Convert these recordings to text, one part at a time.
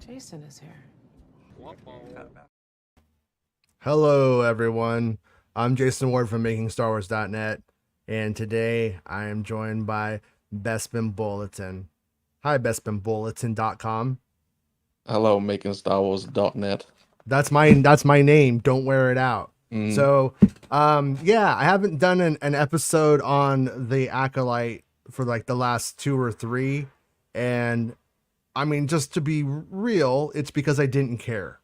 Jason is here. Hello, everyone. I'm Jason Ward from MakingStarWars.net, and today I am joined by Bespin Bulletin. Hi, BespinBulletin.com. Hello, MakingStarWars.net. That's my name. Don't wear it out. So, yeah, I haven't done an episode on the Acolyte for like the last 2 or 3, and I mean, just to be real, it's because I didn't care.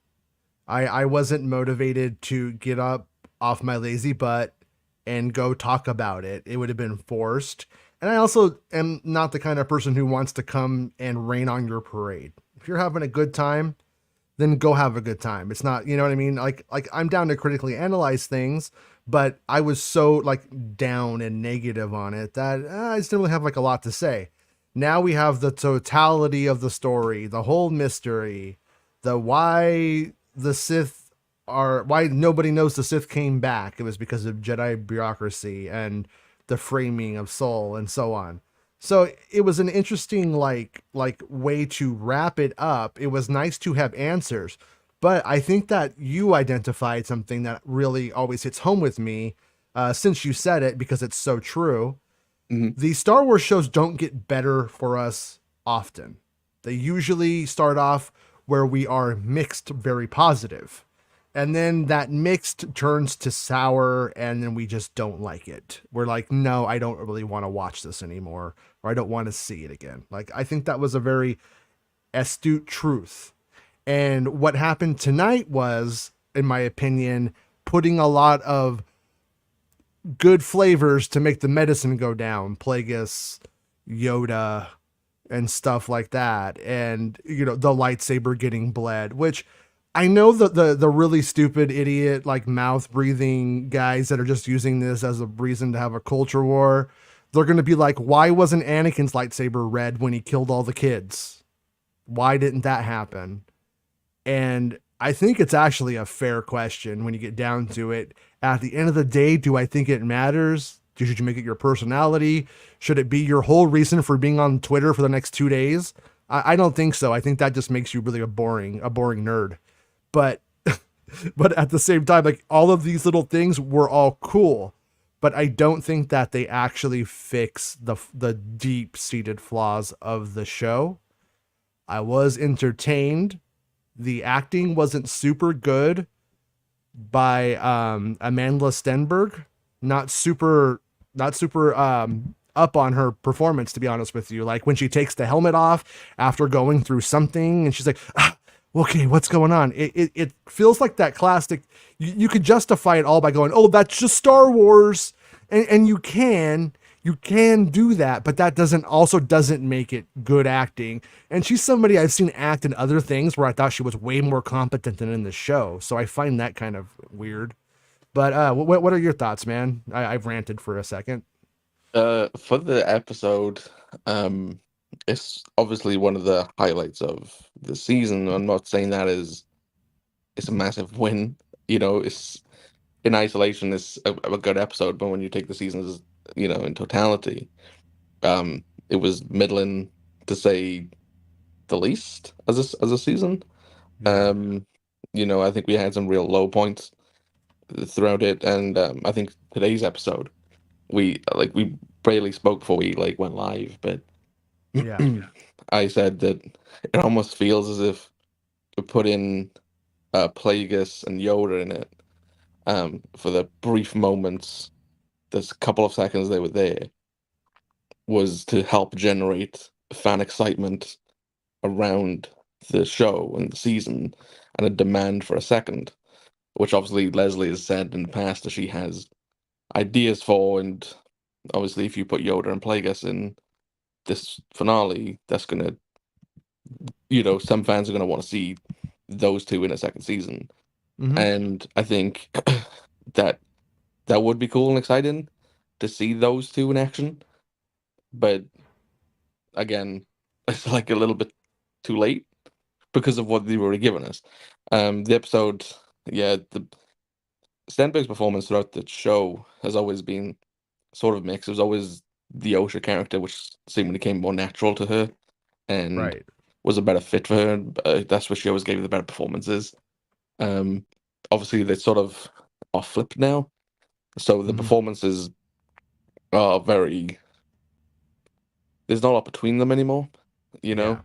I wasn't motivated to get up off my lazy butt and go talk about it. It would have been forced. And I also am not the kind of person who wants to come and rain on your parade. If you're having a good time, then go have a good time. It's not, you know what I mean? Like I'm down to critically analyze things, but I was so like down and negative on it that I just didn't really have like a lot to say. Now we have the totality of the story, the whole mystery, the why the Sith why nobody knows the Sith came back. It was because of Jedi bureaucracy and the framing of Soul and so on. So it was an interesting like way to wrap it up. It was nice to have answers, but I think that you identified something that really always hits home with me, since you said it, because it's so true. The Star Wars shows don't get better for us often. They usually start off where we are mixed, very positive. And then that mixed turns to sour, and then we just don't like it. We're like, no, I don't really want to watch this anymore, or I don't want to see it again. Like, I think that was a very astute truth. And what happened tonight was, in my opinion, putting a lot of good flavors to make the medicine go down. Plagueis, Yoda, and stuff like that. And, you know, the lightsaber getting bled, which I know that the really stupid idiot, like mouth breathing guys that are just using this as a reason to have a culture war, they're going to be like, why wasn't Anakin's lightsaber red when he killed all the kids? Why didn't that happen? And I think it's actually a fair question when you get down to it. At the end of the day, do I think it matters? Should you make it your personality? Should it be your whole reason for being on Twitter for the next 2 days? I don't think so. I think that just makes you really a boring nerd. But but at the same time, like, all of these little things were all cool, but I don't think that they actually fix the deep-seated flaws of the show. I was entertained. The acting wasn't super good by Amandla Stenberg. Not super up on her performance, to be honest with you. Like when she takes the helmet off after going through something and she's like, okay, what's going on? It feels like that classic. You could justify it all by going, oh, that's just Star Wars. And you can do that, but that doesn't make it good acting. And she's somebody I've seen act in other things where I thought she was way more competent than in the show. So I find that kind of weird. But what are your thoughts, man? I've ranted for a second. For the episode, it's obviously one of the highlights of the season. I'm not saying that it's a massive win. You know, it's in isolation, it's a good episode, but when you take the seasons, you know, in totality, it was middling, to say the least, as a season. Yeah. You know, I think we had some real low points throughout it, and I think today's episode, we barely spoke before we like went live, but Yeah. I said that it almost feels as if we put in Plagueis and Yoda in it, for the brief moments, this couple of seconds they were there, was to help generate fan excitement around the show and the season, and a demand for a second, which obviously Leslie has said in the past that she has ideas for. And obviously if you put Yoda and Plagueis in this finale, that's gonna, you know, some fans are gonna want to see those two in a second season. And I think that would be cool and exciting to see those two in action. But again, it's like a little bit too late because of what they've already given us. The episode, yeah, the Stenberg's performance throughout the show has always been sort of mixed. It was always the Osha character, which seemingly came more natural to her, and Right. was a better fit for her. That's where she always gave the better performances. Um, Obviously they sort of are flipped now, so the Hmm. performances are very. There's not a lot between them anymore, you Yeah. know.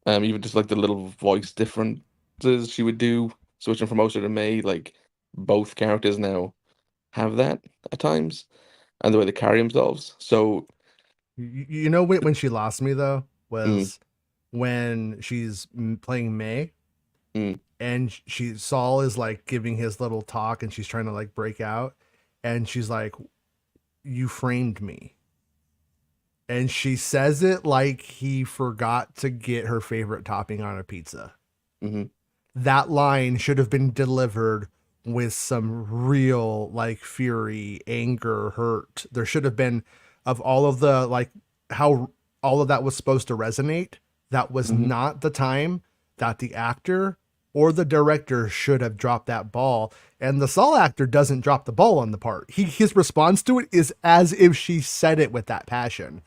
Even just like the little voice differences she would do, switching from Osa to May, like both characters now have that at times, and the way they carry themselves. So, You know when she lost me though mm, was when she's playing May mm, and she Saul is like giving his little talk and she's trying to like break out and she's like, "You framed me." And she says it like he forgot to get her favorite topping on a pizza. mm-hmm, That line should have been delivered with some real like fury, anger, hurt. There should have been of all of the like how all of that was supposed to resonate. That was mm-hmm, not the time that the actor or the director should have dropped that ball. And the Saul actor doesn't drop the ball on the part. His response to it is as if she said it with that passion.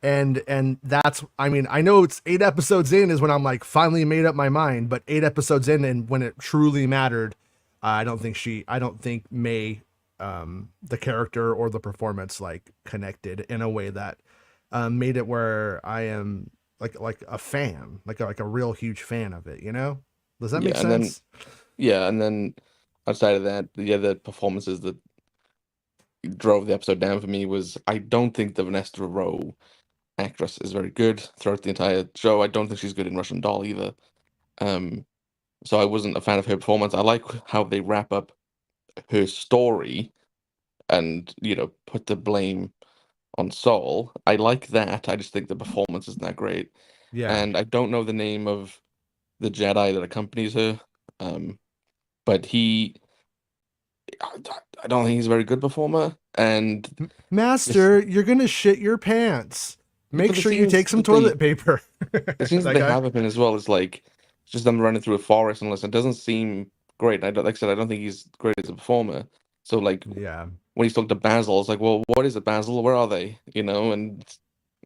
And that's, I mean, I know it's 8 episodes in is when I'm like finally made up my mind, but 8 episodes in and when it truly mattered, I don't think May, the character or the performance like connected in a way that made it where I am like a fan, like a real huge fan of it, you know? Does that make yeah, and then sense? yeah, and then outside of that, yeah, the performances that drove the episode down for me was I don't think the Vanessa Rowe actress is very good throughout the entire show. I don't think she's good in Russian Doll either. Um, so I wasn't a fan of her performance. I like how they wrap up her story and put the blame on Saul. I like that. I just think the performance isn't that great, Yeah. and I don't know the name of the Jedi that accompanies her, but I, I don't think he's a very good performer, and this, Master, you're gonna shit your pants. Make but sure you take some toilet paper. the scenes that That they guy. have of him as well is like it's just them running through a forest and listen. It doesn't seem great. I don't, like I said, I don't think he's great as a performer. So like Yeah. when he's talking to Basil, it's like, well, what is it, Basil? Where are they? And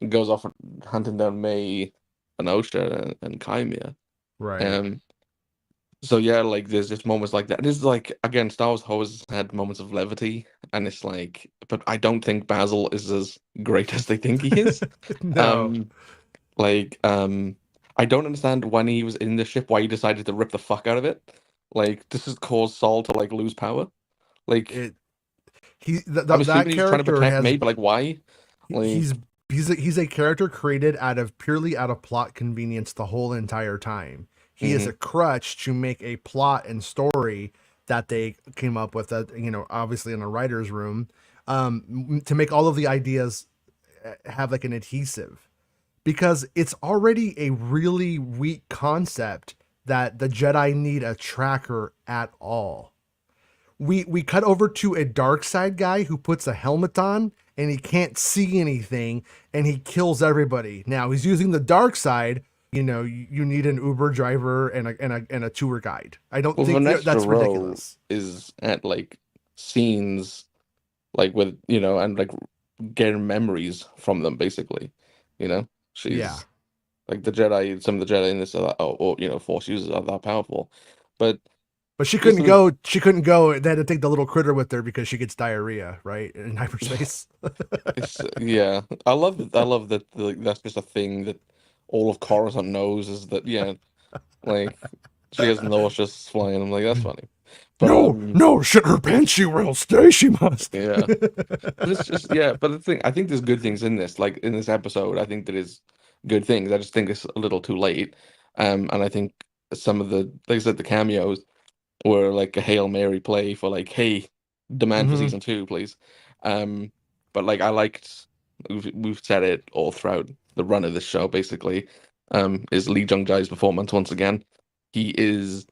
goes off hunting down May and Osha and Chimera. Right. Um, so yeah, like there's just moments like that. This is like again, Star Wars always had moments of levity, and it's like, but I don't think Basil is as great as they think he is. No. Um, I don't understand when he was in the ship why he decided to rip the fuck out of it. Like this has caused Saul to like lose power. Like It I'm that assuming he was trying to character protect has May, but like why? he's Like he's a character created purely out of plot convenience the whole entire time. He is hmm a crutch to make a plot and story that they came up with that, obviously in a writer's room, to make all of the ideas have like an adhesive, because it's already a really weak concept that the Jedi need a tracker at all. We cut over to a dark side guy who puts a helmet on and he can't see anything and he kills everybody. Now he's using the dark side. You need an Uber driver and a tour guide. I don't well, think Vanessa that's Rowe ridiculous. is at like scenes like with and like getting memories from them basically. Yeah, She's like the Jedi. Some of the Jedi in this are or Force users are that powerful, but but she just couldn't go. She couldn't go. They had to take the little critter with her because she gets diarrhea, right, in hyperspace. it's yeah. I love that that's just a thing that all of Coruscant knows is that like she has nauseous flying. I'm like that's funny, but No, no, shit her pants. She will stay. She must. yeah. But it's just but the thing I think there's good things in this. Like in this episode, I think there is good things. I just think it's a little too late. And I think some of the like I said, the cameos were like a Hail Mary play for like, hey, demand for Hmm. season two, please. Um, but like I liked we've said it all throughout the run of this show, basically, is Lee Jung Jae's performance once again. He is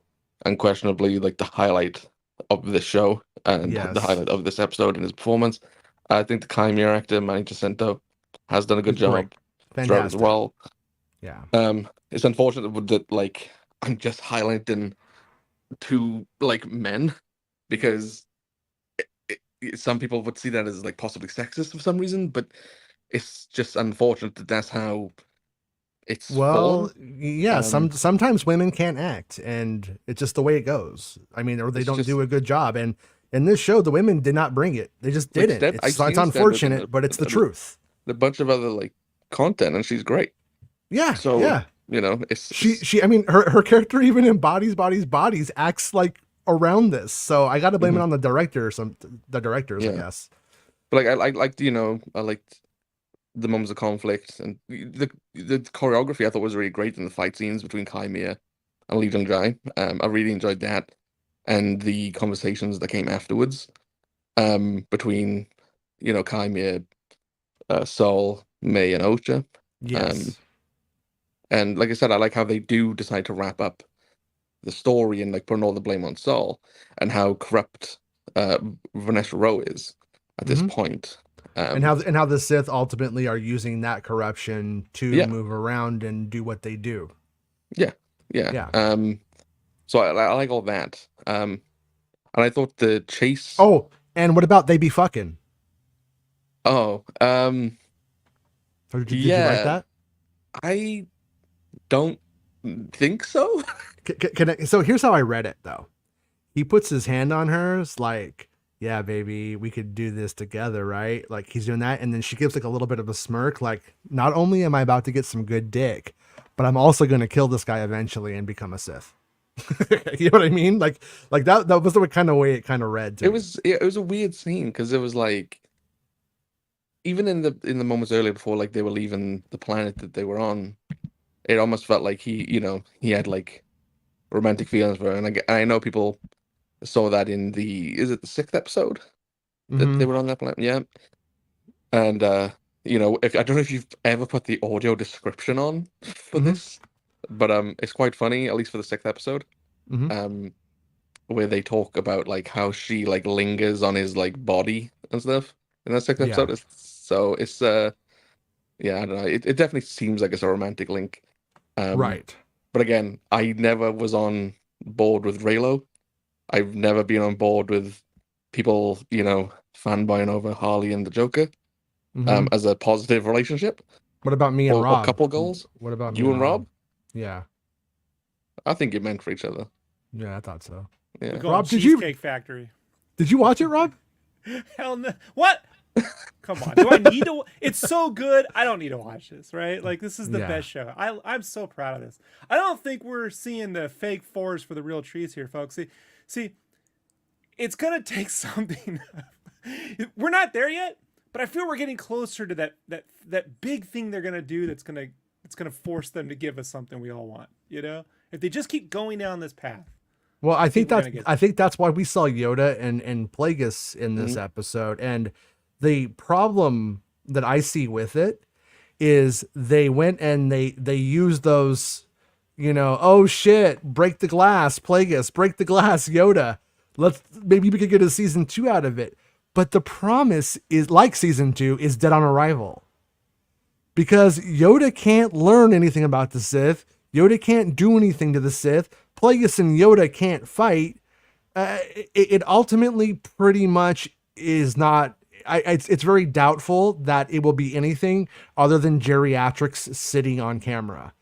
unquestionably like the highlight of this show and the Yes, highlight of this episode in his performance. I think the Chimera actor Manny Jacinto has done a good he's great, job throughout as fantastic. well. Yeah. It's unfortunate that like I'm just highlighting two like men because some people would see that as like possibly sexist for some reason, but it's just unfortunate that that's how it's Well, form. yeah, sometimes women can't act, and it's just the way it goes. I mean, or they It's don't do just a good job. And in this show, the women did not bring it. They just like didn't. Steph. I've It's seen Steph in unfortunate, but it's the truth. a bunch of other like content, and she's great. Yeah, So yeah. it's She. I mean, her character even in bodies acts like around this. So I got to blame it mhm, on the director or the directors, I yeah. guess. But like I liked I liked the moments of conflict and the choreography. I thought was really great in the fight scenes between Kaimia and Lee Jung Jae. I really enjoyed that, and the conversations that came afterwards between Kaimia, Sol, May, and Osha. Um, Yes. and like I said, I like how they do decide to wrap up the story and like putting all the blame on Sol and how corrupt uh, Vanessa Rowe is at this Hmm. point. And Um, how the Sith ultimately are using that corruption to yeah, move around and do what they do. yeah, yeah. Yeah. So I like all that. And I thought the chase. Oh, and what about they be fucking? Oh, Or did you like yeah, that? I don't think so. So here's how I read it though. He puts his hand on hers, like, yeah, baby, we could do this together, right? Like he's doing that, and then she gives like a little bit of a smirk, like, not only am I about to get some good dick, but I'm also going to kill this guy eventually and become a Sith. You know what I mean? Like that was the kind of way it kind of read to It me. was it was a weird scene because it was like even in the moments earlier before like they were leaving the planet that they were on, it almost felt like he had like romantic feelings for her, and I know people saw that in the is it the sixth episode that they Hmm. were on that planet, yeah. And if I don't know if you've ever put the audio description on for Hmm. this, but it's quite funny, at least for the sixth episode, Hmm. um, where they talk about like how she like lingers on his like body and stuff in that sixth Yeah. episode. It's yeah, I don't know. It definitely seems like it's a romantic link. Um, Right. but again, I never was on board with Raylo. I've never been on board with people, fanboying over Harley and the Joker, Hmm. as a positive relationship What about me and or Rob? couple goals. What about me You and and Rob? Rob, Yeah. I think you're meant for each other. Yeah, I thought so. We Yeah. go on Rob, Cheesecake Factory. did you watch it, Rob? Hell no. What? Come on. Do I need to? It's so good. I don't need to watch this, right? Like, this is the Yeah. best show. I'm so proud of this. I don't think we're seeing the fake forest for the real trees here, folks. See, it's going to take something. We're not there yet, but I feel we're getting closer to that big thing they're going to do that's going to force them to give us something we all want, you know? If they just keep going down this path. Well, We're gonna get I think that's why we saw Yoda and Plagueis in this Mhm. episode. And the problem that I see with it is they went and they used those, oh shit, break the glass, Plagueis, break the glass, Yoda. Maybe we could get a season 2 out of it. But the promise is, like season 2, is dead on arrival. Because Yoda can't learn anything about the Sith. Yoda can't do anything to the Sith. Plagueis and Yoda can't fight. It ultimately pretty much is not. It's very doubtful that it will be anything other than geriatrics sitting on camera,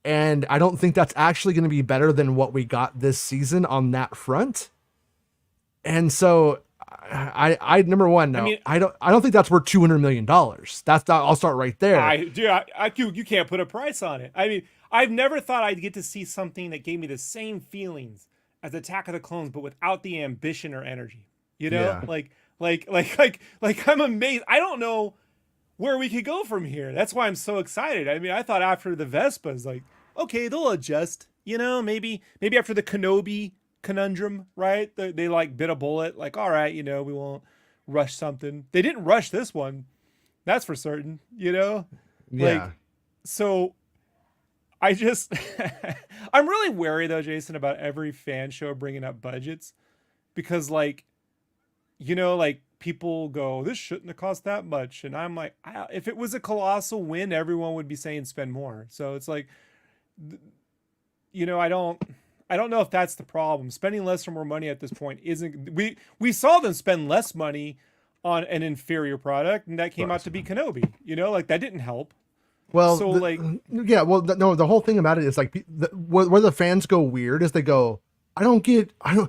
and I don't think that's actually going to be better than what we got this season on that front. And so, I number one, I no, mean, I don't think that's worth $200 million. That's not. I'll start right there. You can't put a price on it. I mean, I've never thought I'd get to see something that gave me the same feelings as Attack of the Clones, but without the ambition or energy. You know, Yeah. like I'm amazed. I don't know where we could go from here. That's why I'm so excited. I mean, I thought after the Vespas, like, okay, they'll adjust. You know, maybe after the Kenobi conundrum, right? They like bit a bullet. Like, all right, we won't rush something. They didn't rush this one. That's for certain. Yeah. Like, so I just I'm really wary though, Jason, about every fan show bringing up budgets because like people go, this shouldn't have cost that much, and I'm like, if it was a colossal win, everyone would be saying spend more. So it's like, I don't know if that's the problem. Spending less or more money at this point isn't. We saw them spend less money on an inferior product, and that came out to be Kenobi. Like that didn't help. Well, So like, yeah, well, no, the whole thing about it is like where the fans go weird is they go, I don't get how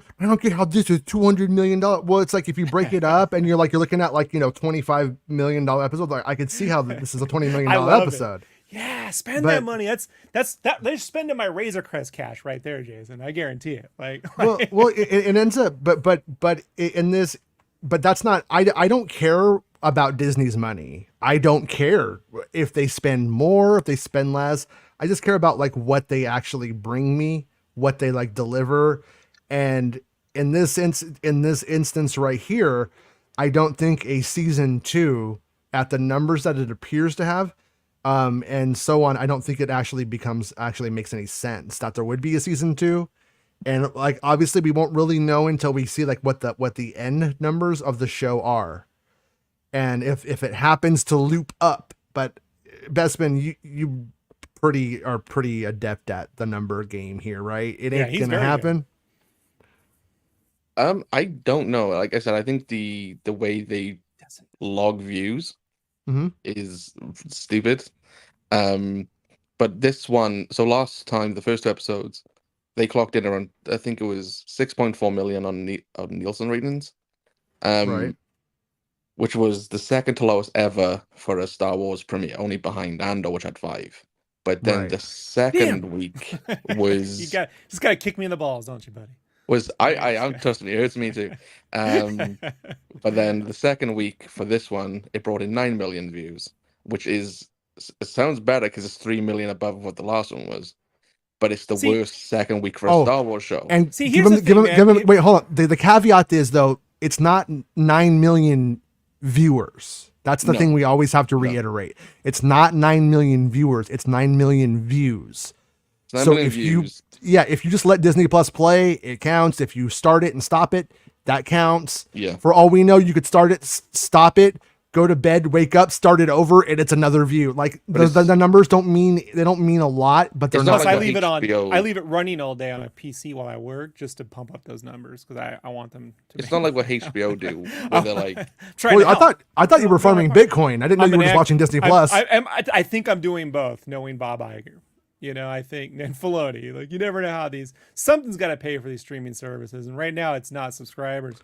this is $200 million. Well, it's like if you break it up and you're looking at like $25 million episode, like I could see how this is a $20 million I love episode. it. Yeah, spend But- that money. That they're spending my Razor Crest cash right there, Jason. I guarantee it. Well, it ends up, but in this, but that's not. I don't care about Disney's money. I don't care if they spend more, if they spend less. I just care about like what they actually bring me, what they like deliver, and in this instance right here, I don't think a season 2 at the numbers that it appears to have. And so on. I don't think it actually makes any sense that there would be a season 2. And like, obviously we won't really know until we see like what the end numbers of the show are. And if it happens to loop up, but Bestman, you are pretty adept at the number game here, right? It ain't gonna happen. I don't know. Like I said, I think the way they log views is stupid. But this one, so last time, the first 2 episodes, they clocked in around, I think it was 6.4 million on Nielsen ratings. Right. Which was the second to lowest ever for a Star Wars premiere, only behind Andor, which had 5. But then the second week was you just gotta kick me in the balls, don't you, buddy? Trust me, it hurts me too. But then the second week for this one, it brought in 9 million views, which it sounds better because it's 3 million above what the last one was. But it's the worst second week for a Star Wars show. And see, here's the thing, wait, hold on. The caveat is though, it's not 9 million viewers. That's the thing we always have to reiterate. It's not 9 million viewers. It's 9 million views. 9 so million if views. if you just let Disney Plus play, it counts. If you start it and stop it, that counts. Yeah. For all we know, you could start it, stop it, go to bed, wake up, start it over, and it's another view. Like the numbers don't mean a lot, but they're not. like I leave it on. HBO. I leave it running all day on a PC while I work just to pump up those numbers because I want them to. It's not like what HBO do, where they're like. I thought you were farming Bitcoin. I didn't know you were just watching Disney Plus. I think I'm doing both, knowing Bob Iger. I think, and Filoni. Like, you never know how something's got to pay for these streaming services, and right now it's not subscribers.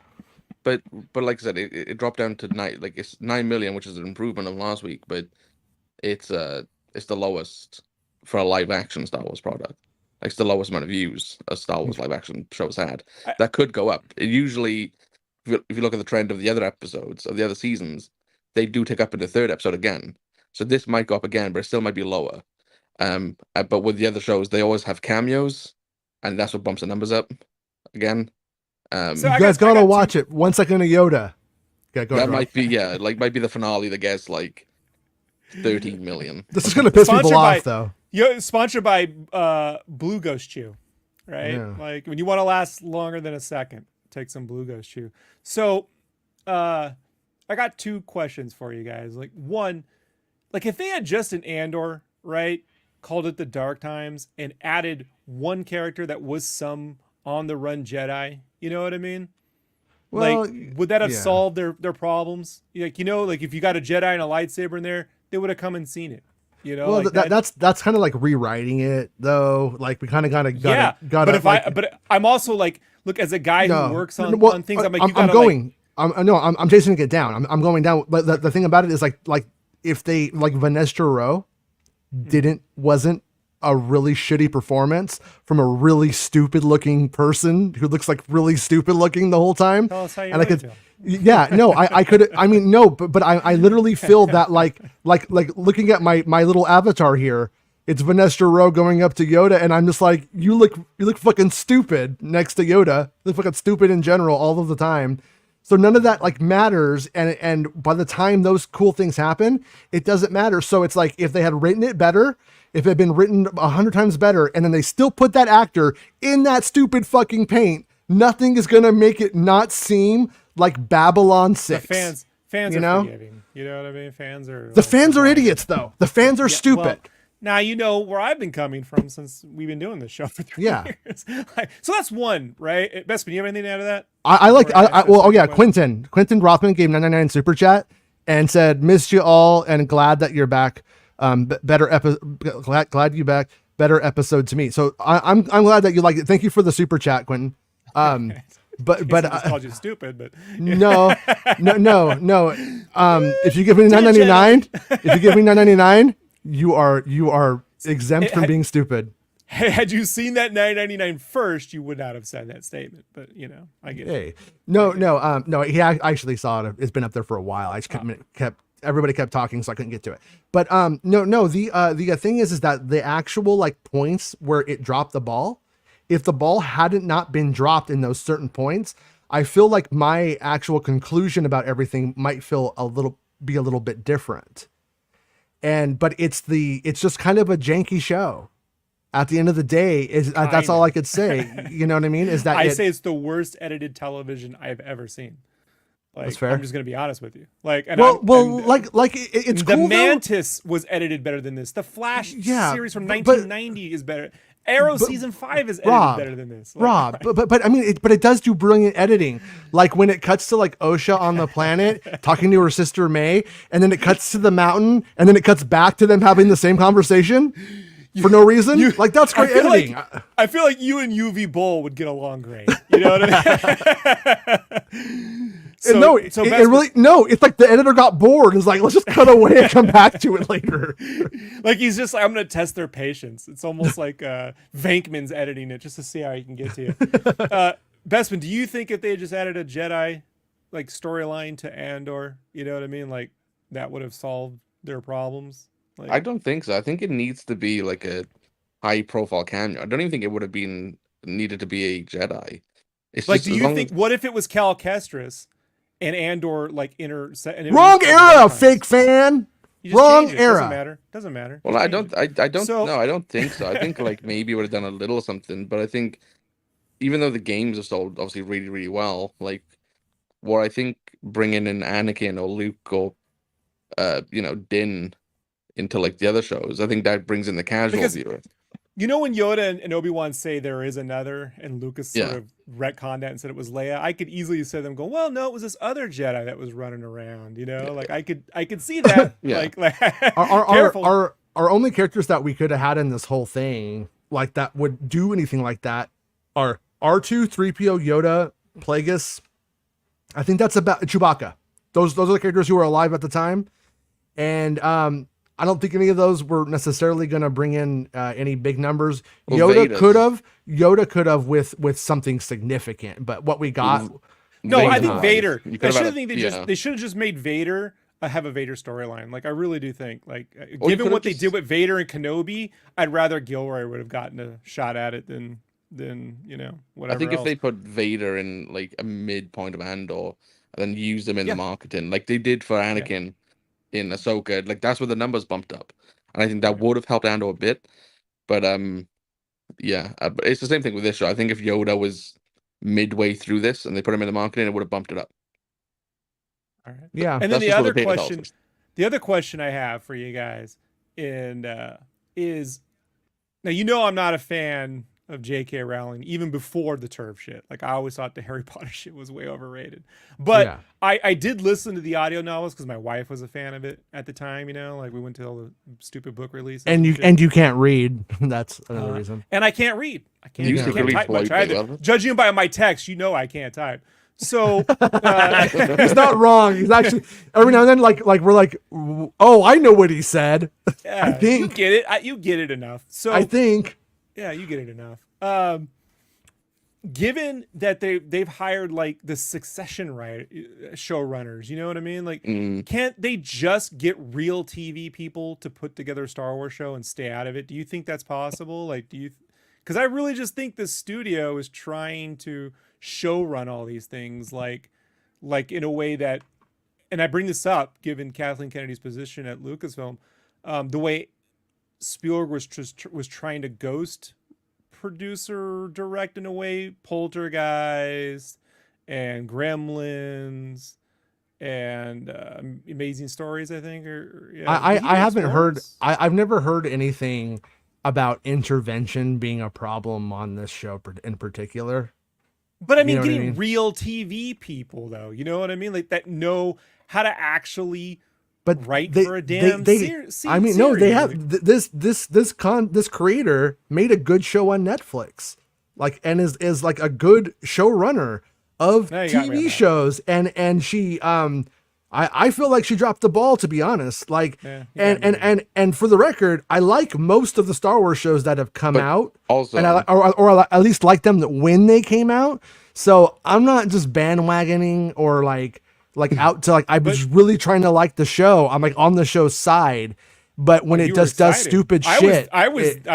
But like I said, it dropped down to 9, like it's 9 million, which is an improvement of last week, but it's the lowest for a live action Star Wars product. Like, it's the lowest amount of views a Star Wars live action show's had. That could go up. It usually, if you look at the trend of the other episodes of the other seasons, they do tick up in the 3rd episode again. So this might go up again, but it still might be lower. But with the other shows, they always have cameos, and that's what bumps the numbers up again. So you guys gotta watch it. 1 second of Yoda. That might be might be the finale that gets like 13 million. This is gonna piss people off though. Sponsored by Blue Ghost Chew, right? Yeah. Like when you want to last longer than a second, take some Blue Ghost Chew. So, I got 2 questions for you guys. Like, one, like if they had just an Andor, right, called it the Dark Times and added one character that was some on the run Jedi, you know what I mean? Well, like, would that have solved their problems? Like, like if you got a Jedi and a lightsaber in there, they would have come and seen it. Well, like that's kind of like rewriting it though. Like we kind of gotta. But I'm also like, look, as a guy who works on things, I'm like, I'm chasing it down. I'm going down. But the thing about it is like if they like Vanessa Rowe wasn't a really shitty performance from a really stupid looking person who looks like really stupid looking the whole time. Tell us how you and I could, I could, I mean, no, but I literally feel that like looking at my little avatar here, it's Vanessa Rowe going up to Yoda. And I'm just like, you look fucking stupid next to Yoda. You look fucking stupid in general all of the time. So none of that like matters. And by the time those cool things happen, it doesn't matter. So it's like, if they had written it better, if it had been written 100 times better, and then they still put that actor in that stupid fucking paint, nothing is going to make it not seem like Babylon 6. The fans are forgiving. You know what I mean? Fans are... The fans are idiots, though. The fans are stupid. Well, now you know where I've been coming from since we've been doing this show for 3 years. So that's one, right? Bestman, you have anything to add to that? Quentin Rothman gave 99 super chat and said, missed you all and glad that you're back Better episode. Glad you back. Better episode to me. So I'm glad that you like it. Thank you for the super chat, Quentin. But I just called you stupid, but no. If you give me $9.99, you are exempt from being stupid. Had you seen that $9.99 first, you would not have said that statement. But I get it. No. He actually saw it. It's been up there for a while. I just everybody kept talking, so I couldn't get to it. But no. The thing is that the actual like points where it dropped the ball, if the ball hadn't not been dropped in those certain points, I feel like my actual conclusion about everything might be a little bit different. But it's just kind of a janky show. At the end of the day, that's all I could say. You know what I mean? Is that I say it's the worst edited television I've ever seen. Like, that's fair. I'm just gonna be honest with you. Like, it's the cool. Mantis was edited better than this. The Flash series from 1990 is better. Arrow season 5 is edited better than this. Like, but I mean, it does do brilliant editing. Like when it cuts to like Osha on the planet talking to her sister May, and then it cuts to the mountain, and then it cuts back to them having the same conversation. For no reason, like that's great editing. I feel like you and UV Bull would get along great. You know what I mean? It's like the editor got bored and was like, let's just cut away and come back to it later. Like he's just like, I'm gonna test their patience. It's almost like Venkman's editing it just to see how he can get to you. Bestman, do you think if they just added a Jedi like storyline to Andor, you know what I mean, like that would have solved their problems? Like, I don't think so. I think it needs to be like a high-profile cameo. I don't even think it would have been needed to be a Jedi. It's like, just, do you think? What if it was Cal Kestis and Andor like wrong era, fake fan. Wrong era. Doesn't matter. Well, I don't. I don't. No, I don't think so. I think like maybe it would have done a little something, but I think even though the games are sold obviously really, really well, like what I think bringing in Anakin or Luke or Din into like the other shows, I think that brings in the casual viewer. You know when Yoda and Obi-Wan say there is another, and Lucas sort of retconned that and said it was Leia, I could easily say them go, well, no, it was this other Jedi that was running around. Like I could see that. Like our only characters that we could have had in this whole thing like that would do anything like that are R2, 3PO, Yoda, Plagueis. I think that's about Chewbacca. Those are the characters who were alive at the time, and I don't think any of those were necessarily going to bring in any big numbers. Well, Yoda could have with something significant, but what we got. I think Vader. They should have just made Vader have a Vader storyline. Like I really do think, like given what they did with Vader and Kenobi, I'd rather Gilroy would have gotten a shot at it than whatever. I think else. If they put Vader in like a midpoint of Andor and then use them in the marketing, like they did for Anakin. Yeah. In Ahsoka, like that's where the numbers bumped up, and I think that would have helped Andor a bit. But but it's the same thing with this show. I think if Yoda was midway through this and they put him in the marketing, it would have bumped it up. All right. Yeah. And then the other question I have for you guys, and is now I'm not a fan of J.K. Rowling even before the TERF shit. Like I always thought the Harry Potter shit was way overrated. But I did listen to the audio novels because my wife was a fan of it at the time. Like we went to all the stupid book releases. And you can't read. That's another reason. And I can't read. I can't type much either. Judging by my text, I can't type. So he's not wrong. He's actually every now and then like we're like, oh, I know what he said. Yeah, I think you get it. You get it enough. So I think. Yeah, you get it enough. Given that they've hired like the Succession showrunners, you know what I mean? Like, can't they just get real TV people to put together a Star Wars show and stay out of it? Do you think that's possible? Like, because I really just think the studio is trying to show run all these things like in a way that, and I bring this up given Kathleen Kennedy's position at Lucasfilm, the way Spielberg was trying to ghost producer direct in a way, Poltergeist and Gremlins and Amazing Stories, I think. I haven't heard. I've never heard anything about intervention being a problem on this show in particular. But I mean, getting real TV people though, you know what I mean? Like that know how to actually but Right for a damn I mean, no, they series. have this creator made a good show on Netflix, like, and is like a good showrunner of Now you got me on TV that. shows, and she I feel like she dropped the ball, to be honest. Like, Yeah, you got me there. and for the record, I like most of the Star Wars shows that have come But out, also, and or at least like them when they came out. So I'm not just bandwagoning or like out to like I was really trying to like the show. I'm like on the show's side, but when Oh, it you were just does excited. stupid shit, I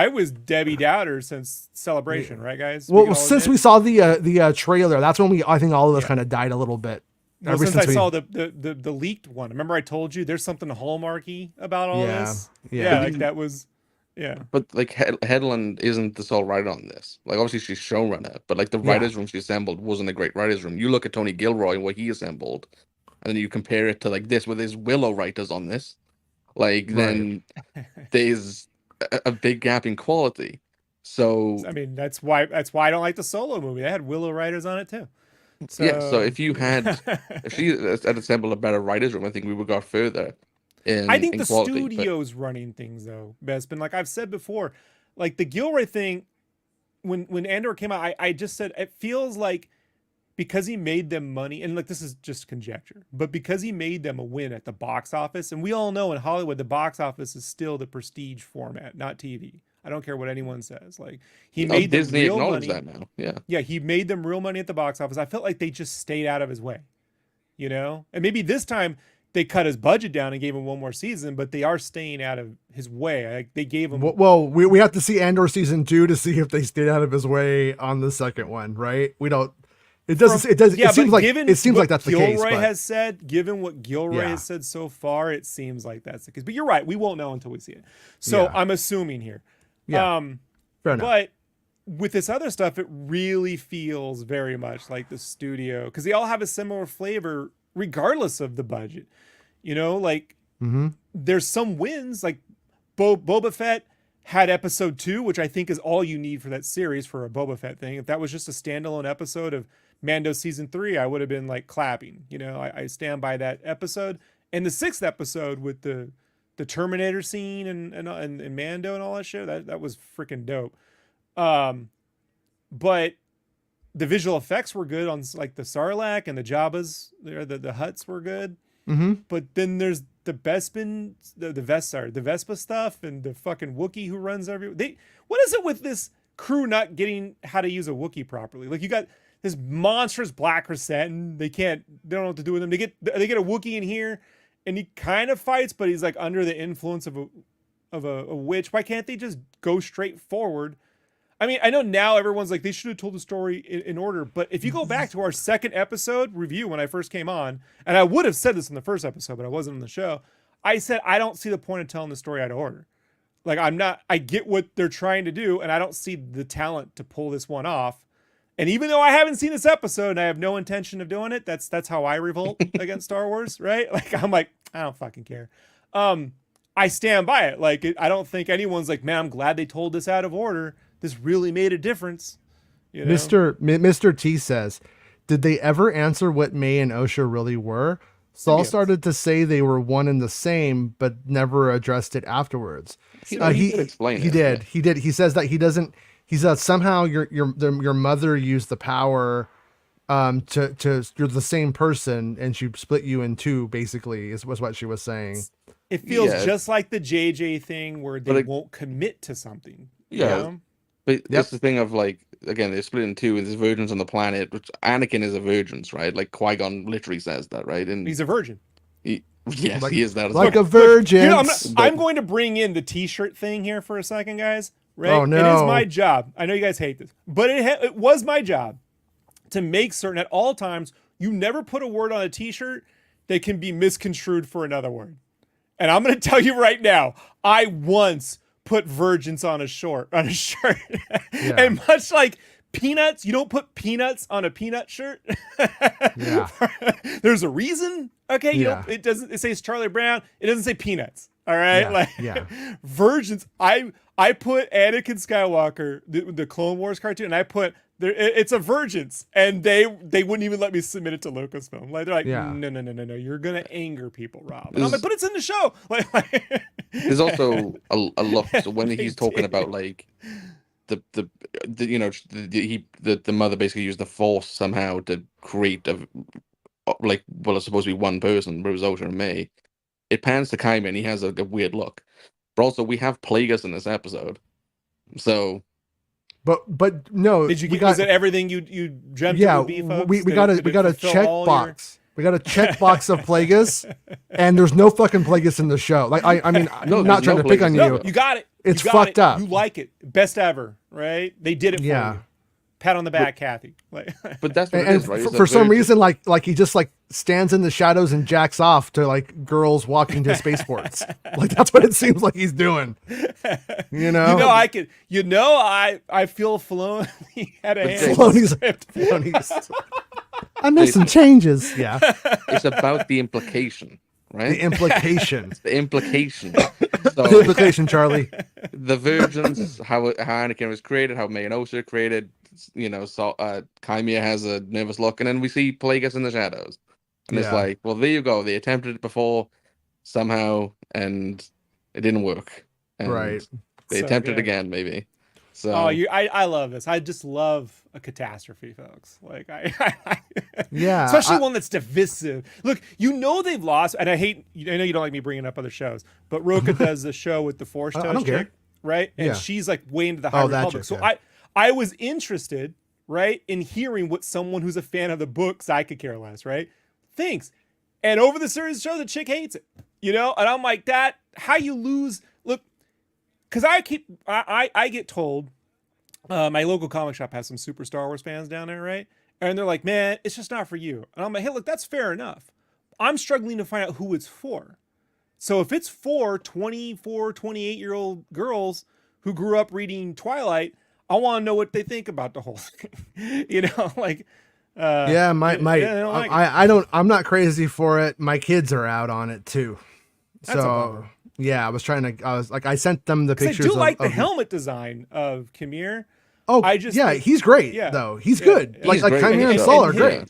was Debbie Dowder since Celebration, right, guys? well, since we saw the trailer, that's when I think all of us kind of died a little bit. Well, since I saw the leaked one, remember I told you there's something hallmarky about all this. Yeah. Like that was, yeah. but like Headland isn't the sole writer on this. Like obviously she's showrunner, but like the writers room she assembled wasn't a great writers room. You look at Tony Gilroy and what he assembled, and then you compare it to like this with his Willow writers on this, like then there's a big gap in quality. So I mean, that's why I don't like the Solo movie. They had Willow writers on it too. So, yeah, so if you had if she had assembled a better writers room, I think we would go further. I think in the quality, studio's running things though, Bespin. Like I've said before, like the Gilroy thing, when Andor came out, I just said it feels like because he made them money, and like this is just conjecture, but because he made them a win at the box office, and we all know in Hollywood the box office is still the prestige format, not TV. I don't care what anyone says. Like he made them Disney real acknowledged money. that now. Yeah. Yeah, he made them real money at the box office. I felt like they just stayed out of his way, you know? And maybe this time they cut his budget down and gave him one more season, but they are staying out of his way. Like they gave him. Well, we have to see Andor season 2 to see if they stayed out of his way on the second one, right? We don't. It doesn't. Yeah, it seems like given it seems what like that's Gilroy the case. But has said, given what Gilroy has said so far, it seems like that's the case. But you're right. We won't know until we see it. So I'm assuming here. Yeah. Fair enough. But with this other stuff, it really feels very much like the studio because they all have a similar flavor, regardless of the budget. You know, like there's some wins, like Boba Fett had episode 2, which I think is all you need for that series for a Boba Fett thing. If that was just a standalone episode of Mando season 3, I would have been like clapping. You know, I stand by that episode. And the 6th episode with the Terminator scene and Mando and all that shit, that was freaking dope. But the visual effects were good on like the Sarlacc and the Jabbas. The huts were good. But then there's the Bespin, the Vespa stuff, and the fucking Wookiee who runs everywhere. What is it with this crew not getting how to use a Wookiee properly? Like you got this monstrous black chrysanthemum. They don't know what to do with them. They get a Wookiee in here, and he kind of fights, but he's like under the influence of a witch. Why can't they just go straight forward? I mean, I know now everyone's like, they should have told the story in order. But if you go back to our second episode review when I first came on, and I would have said this in the first episode, but I wasn't on the show. I said, I don't see the point of telling the story out of order. Like I get what they're trying to do, and I don't see the talent to pull this one off. And even though I haven't seen this episode and I have no intention of doing it, that's how I revolt against Star Wars, right? Like, I'm like, I don't fucking care. I stand by it. Like, I don't think anyone's like, man, I'm glad they told this out of order. This really made a difference. You know? Mr. T says, did they ever answer what May and Osha really were? Saul started to say they were one and the same, but never addressed it afterwards. He did explain he it. did. He did. He says that he doesn't. He said somehow your mother used the power to you're the same person and she split you in two. Basically, was what she was saying. It feels just like the JJ thing where they won't commit to something. Yeah. You know? But that's the thing of like, again, they're split in two and there's virgins on the planet, which Anakin is a virgin, right? Like Qui-Gon literally says that, right? And he's a virgin. He is that. Like a virgin. You know, I'm going to bring in the t-shirt thing here for a second, guys. Right? Oh, no. It is my job. I know you guys hate this, but it was my job to make certain at all times you never put a word on a t-shirt that can be misconstrued for another word. And I'm going to tell you right now, I once put virgins on a shirt. And much like peanuts, you don't put peanuts on a peanut shirt. Yeah. There's a reason. Okay. It says Charlie Brown. It doesn't say peanuts. All right. Virgins. I put Anakin Skywalker, the Clone Wars cartoon, and I put It's a Virgins, and they wouldn't even let me submit it to Lucasfilm. Like they're like, Yeah. no, you're gonna anger people, Rob. And I'm There's- like, but it's in the show. There's also a lot. So when They he's talking did. about like the you know the mother basically used the Force somehow to create a like well it's supposed to be one person, but it was Osha and May. It pans to Kaime and he has a weird look. But also we have Plagueis in this episode, so. But no, Did you we get? got, Was it everything you dreamt yeah, it would be, folks? we Did got it- a we did got it a fulfill check all your- box. We got a check box of Plagueis, and there's no fucking Plagueis in the show. Like I mean, No, I'm not there's trying no to pick Plagueis on in the you. show. You got it. It's You got fucked it. up. You like it. Best ever, right? They did it for Yeah. you. Pat on the back, Kathy. Like, But that's what it And is, right? It's for a some Virgin. reason, like he just like stands in the shadows and jacks off to like girls walking to spaceports. Like that's what it seems like he's doing. You know, I could. I feel Filoni had a hand on the Filoni's- script. Filoni's- I made some changes. Yeah, It's about the implication, right? the implication. The implication. The So implication, Charlie. the Virgins, how Anakin was created, how May and Osha created, so Kaimia has a nervous look, and then we see Plagueis in the shadows. And it's Yeah. like, well, there you go. They attempted it before somehow, and it didn't work. And Right. they So attempted good. again, maybe. So I love this. I just love a catastrophe, folks. Like Yeah, especially one that's divisive. Look, they've lost, and I know you don't like me bringing up other shows, but Roka does the show with the Force I Toast don't care. chick, right? And Yeah. she's like way into the High that Republic. chick, So yeah. I was interested, right, in hearing what someone who's a fan of the books, I could care less, right, thinks. And over the series of the show, the chick hates it, and I'm like, that how you lose. Look, because I get told, my local comic shop has some super Star Wars fans down there, right? And they're like, man, it's just not for you. And I'm like, hey, look, that's fair enough. I'm struggling to find out who it's for. So if it's for 24, 28-year-old girls who grew up reading Twilight, I want to know what they think about the whole thing. Like, Yeah, they don't like it. I don't. I'm not crazy for it. My kids are out on it too. That's a So bummer. yeah, I sent them the 'Cause pictures. I do like the of helmet design of Kimir. Oh, I just yeah, think- he's great yeah. though. He's Yeah. good. He's Like great. Chimera and And- Saul are and- great.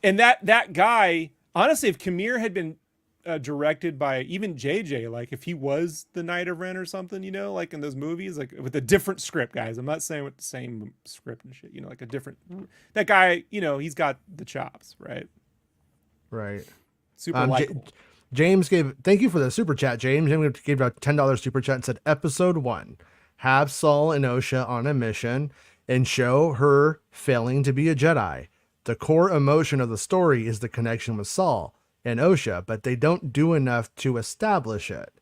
And that guy, honestly, if Kimir had been directed by even JJ, like if he was the Knight of Ren or something, like in those movies, like with a different script, guys. I'm not saying with the same script and shit, like a different. That guy, he's got the chops, right? Right. Super Ja- likable. James thank you for the super chat, James. James gave a $10 super chat and said, Episode 1, have Saul and Osha on a mission and show her failing to be a Jedi. The core emotion of the story is the connection with Saul and Osha, but they don't do enough to establish it.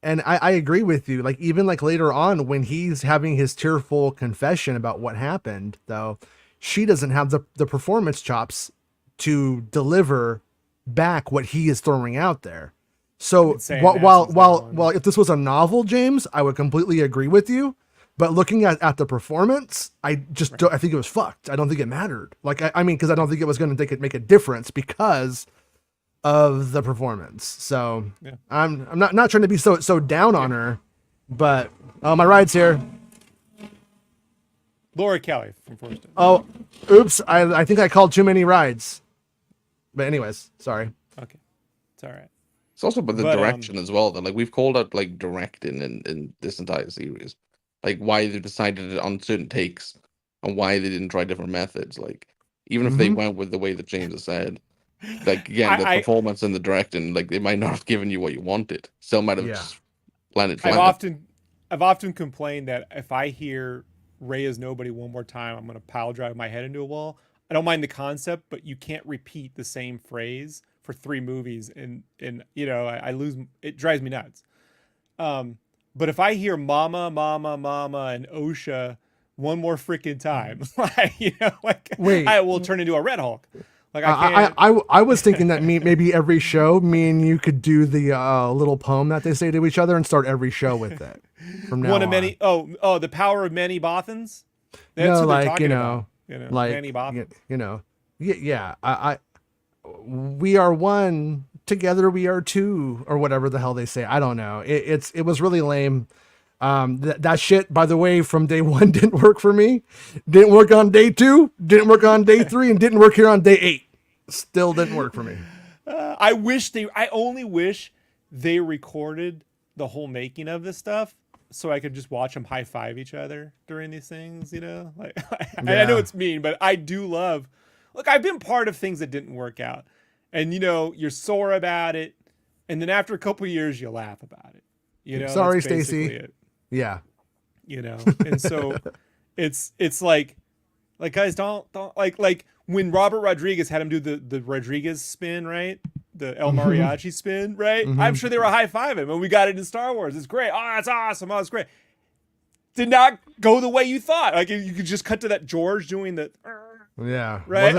And I agree with you. Like, even like later on when he's having his tearful confession about what happened, though, she doesn't have the performance chops to deliver back what he is throwing out there. So been saying that while since day one. if this was a novel, James, I would completely agree with you. But looking at the performance, I just don't, I think it was fucked. I don't think it mattered. Like, I mean, because I don't think it was going to make a difference because of the performance. So Yeah. I'm not trying to be so down on her, but my ride's here. Laura Kelly from Force Toast. Oh, oops! I think I called too many rides. But anyways, sorry. Okay, it's all right. it's also about the But, direction as well. That like we've called out like directing in this entire series, like why they decided on certain takes and why they didn't try different methods. Like even if they Mhm. went with the way that James has said, like again the performance and the directing, like they might not have given you what you wanted. Still might have Yeah. just landed I've flat. often complained that if I hear Ray is nobody one more time, I'm gonna pile drive my head into a wall. I don't mind the concept, but you can't repeat the same phrase for 3 movies, and I lose. It drives me nuts. But if I hear "Mama, Mama, Mama" and OSHA one more freaking time, Wait. I will turn into a Red Hulk. Like I can't. I was thinking that maybe every show, me and you could do the little poem that they say to each other and start every show with it from now One of on. many. Oh, the power of many Bothans. That's No, who they're like, talking you know, about. like many Bothans. yeah. We are one together. We are two, or whatever the hell they say. I don't know. It was really lame. That shit, by the way, from day one didn't work for me. Didn't work on day 2. Didn't work on day 3, and didn't work here on day 8. Still didn't work for me. I only wish they recorded the whole making of this stuff so I could just watch them high five each other during these things, you know? Like I know it's mean, but I do love. Look, I've been part of things that didn't work out. And you know, you're sore about it, and then after a couple of years you laugh about it. You know, sorry, that's basically Stacy. it, Yeah. you know. And so it's like guys, don't like when Robert Rodriguez had him do the Rodriguez spin, right? The El Mariachi spin, right? I'm sure they were high-fiving when we got it in Star Wars. It's great. Oh, that's awesome. Oh, it's great. Did not go the way you thought. Like you could just cut to that George doing the Yeah. right.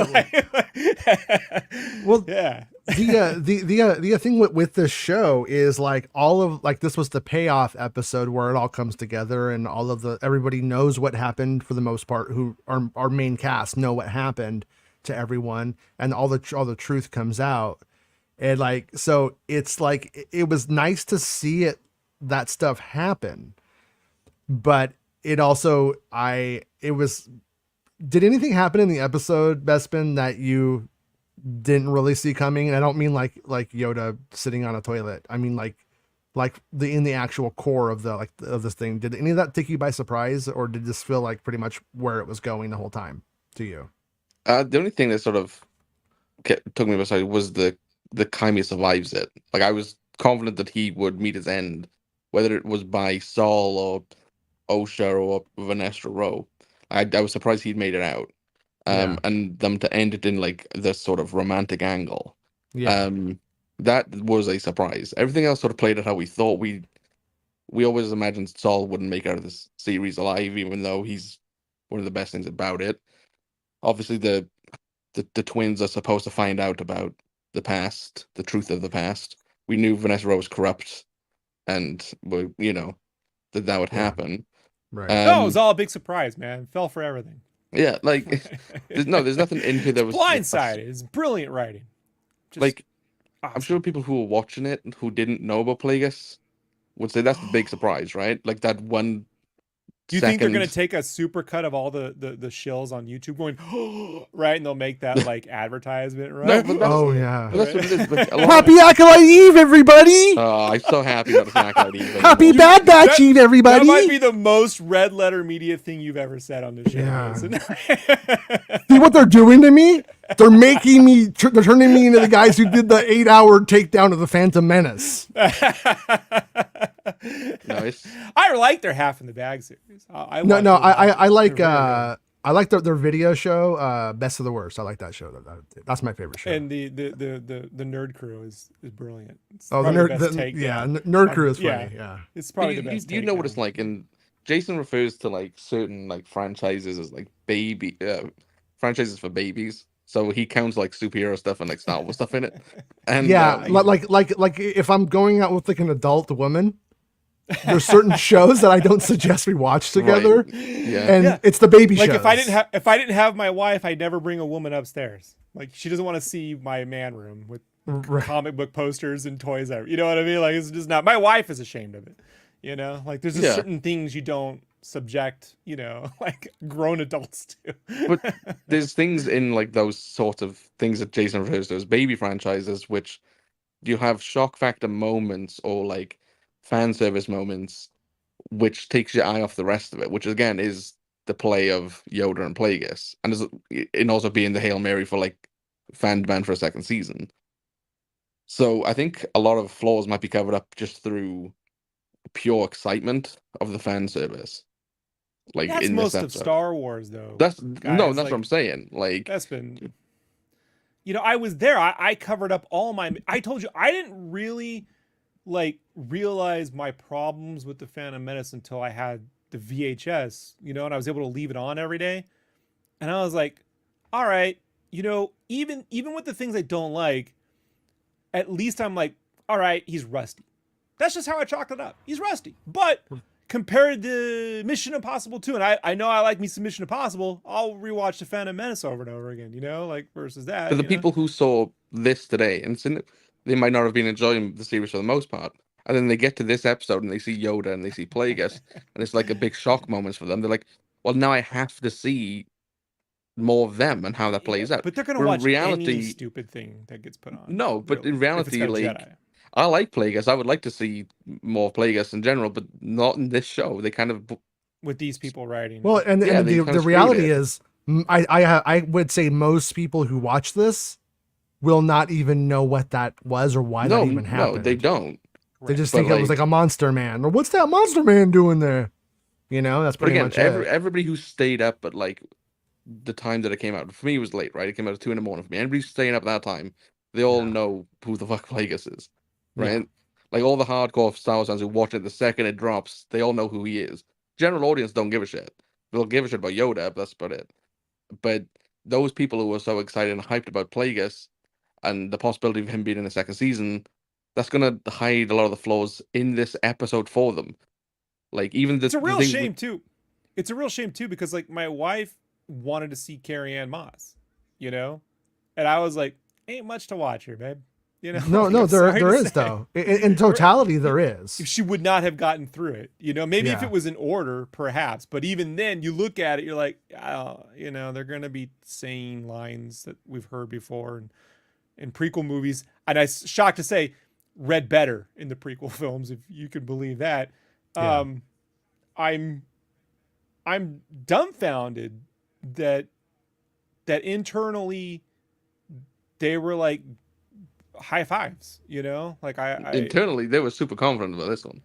Well, yeah. The thing with this show is like all of like this was the payoff episode where it all comes together and all of the everybody knows what happened for the most part. Who our main cast know what happened to everyone, and all the truth comes out. And like so, it's like it was nice to see that stuff happen, but it also did anything happen in the episode, Bespin, that you didn't really see coming? And I don't mean like Yoda sitting on a toilet. I mean like in the actual core of of this thing. Did any of that take you by surprise, or did this feel like pretty much where it was going the whole time to you? The only thing that sort of took me by surprise was the Cameos survives it. Like I was confident that he would meet his end, whether it was by Saul or Osha or Vanessa Rowe. I was surprised he'd made it out. And them to end it in like this sort of romantic angle. Yeah. That was a surprise. Everything else sort of played out how we thought. We always imagined Saul wouldn't make out of this series alive, even though he's one of the best things about it. Obviously, the twins are supposed to find out about the past, the truth of the past. We knew Vanessa Rowe was corrupt, and that would happen. Right. No, it was all a big surprise, man. Fell for everything. Yeah, like there's nothing in here that was blindsided. It's brilliant writing. Just like awesome. I'm sure people who were watching it who didn't know about Plagueis would say that's the big surprise, right? Like that one. Do you think they're going to take a super cut of all the shills on YouTube going, right? And they'll make that like advertisement, right? No, oh, yeah. That's what it is. Like, happy Acolyte Eve, everybody! Oh, I'm so happy about this Acolyte Eve. Happy Bad Batch Eve, everybody! That might be the most red letter media thing you've ever said on the show. Yeah. See what they're doing to me? They're making me, they're turning me into the guys who did the 8-hour takedown of the Phantom Menace. Nice. I like their Half in the Bag series. I like I like their video show, Best of the Worst. I like that show. That's my favorite show. And the Nerd Crew is brilliant. It's the Nerd Crew is funny. Yeah, it's probably the best. Do you know what it's like? And Jason refers to like certain like franchises as like baby franchises for babies. So he counts like superhero stuff and like Star Wars stuff in it. And yeah, like if I'm going out with like an adult woman, there's certain shows that I don't suggest we watch together. Right. Yeah. And it's the baby shows. Like if I didn't have my wife, I'd never bring a woman upstairs. Like she doesn't want to see my man room with comic book posters and toys. You know what I mean? Like it's just not. My wife is ashamed of it. You know, like there's just certain things you don't subject, like grown adults to. But there's things in like those sort of things that Jason refers to as baby franchises, which you have shock factor moments or like fan service moments, which takes your eye off the rest of it, which again is the play of Yoda and Plagueis, and also being the Hail Mary for like fan demand for a second season. So I think a lot of flaws might be covered up just through pure excitement of the fan service. Like that's in most this of Star Wars, though. That's what I'm saying. Like that's been, I was there. I covered up all my. I told you I didn't really like realize my problems with the Phantom Menace until I had the VHS, and I was able to leave it on every day, and I was like, all right, even with the things I don't like, at least I'm like, all right, he's rusty. That's just how I chalked it up. He's rusty. But compared to Mission Impossible 2, and I know I like me some Mission Impossible, I'll rewatch The Phantom Menace over and over again, like versus that. For the people who saw this today, and they might not have been enjoying the series for the most part, And then they get to this episode and they see Yoda and they see Plagueis, and it's like a big shock moment for them. They're like, well, now I have to see more of them and how that plays out. But they're gonna Where in watch any reality, stupid thing that gets put on. no, but in really, if it's reality, got a like Jedi. I like Plagueis. I would like to see more Plagueis in general, but not in this show. They kind of With these people writing. Well, and Yeah, they the kinda screwed reality it. is, I would say most people who watch this will not even know what that was or why that even happened. no, they don't. They just But, think it was like- like a monster man, or what's that monster man doing there? You know, that's But pretty again, much it. everybody who stayed up at like the time that it came out, for me it was late, right? It came out at 2 a.m. for me. Everybody staying up at that time, they all Yeah. know who the fuck Plagueis is, right? Yeah. Like all the hardcore Star Wars fans who watch it the second it drops, they all know who he is. General audience don't give a shit. They'll give a shit about Yoda, but that's about it. But those people who were so excited and hyped about Plagueis and the possibility of him being in the second season, that's gonna hide a lot of the flaws in this episode for them. Like even it's a real things shame too. It's a real shame too because like my wife wanted to see Carrie Ann Moss, you know, and I was like, ain't much to watch here, babe. You know, No, like, no, I'm there sorry to is say. though. In totality, there is. She would not have gotten through it, you know. Maybe if Yeah. it was in order, perhaps. But even then, you look at it, you're like, oh, you know, they're gonna be saying lines that we've heard before and in prequel movies. And I'm shocked to say, read better in the prequel films, if you can believe that. Yeah. I'm dumbfounded that internally they were like high fives, you know, like I internally they were super confident about this one.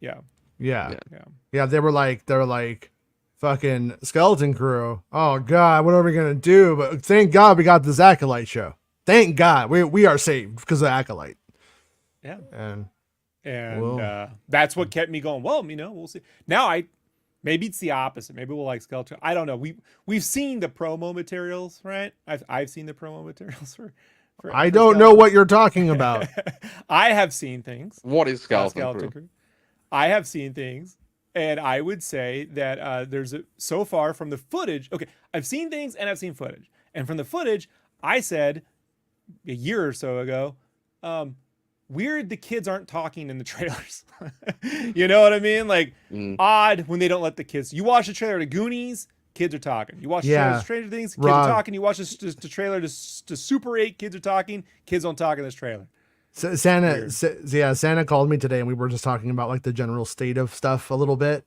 yeah Yeah. yeah. Yeah, they were like, fucking skeleton crew. Oh God, what are we gonna do? But thank God we got this Acolyte show. Thank God we are saved because of Acolyte. Yeah. And And that's what kept me going. Well, you know, we'll see. Now maybe it's the opposite. Maybe we'll like Skeleton. I don't know. We've seen the promo materials, right? I've seen the promo materials for I don't know what you're talking about. I have seen things. What is about Skeleton Crew? Crew. I have seen things, and I would say that so far from the footage. Okay, I've seen things and I've seen footage, and from the footage, I said a year or so ago, weird the kids aren't talking in the trailers. You know what I mean? Like odd when they don't let the kids. You watch the trailer to Goonies, kids are talking. You watch the trailer to Stranger Things, kids are talking. You watch the trailer to Super 8, kids are talking. Kids don't talk in this trailer. Santa called me today and we were just talking about like the general state of stuff a little bit.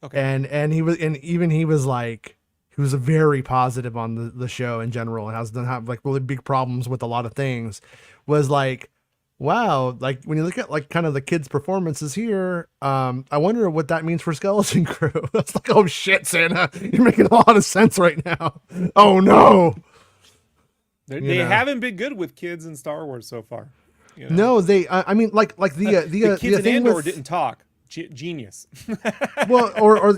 Okay. And he was like, he was very positive on the show in general and doesn't have like really big problems with a lot of things. Was like, wow, like when you look at like kind of the kids' performances here, I wonder what that means for Skeleton Crew. That's like, oh shit, Santa, you're making a lot of sense right now. Oh no. They haven't been good with kids in Star Wars so far. You know? No, they. I mean, like the kids in thing Andor with, didn't talk. Genius. Well, or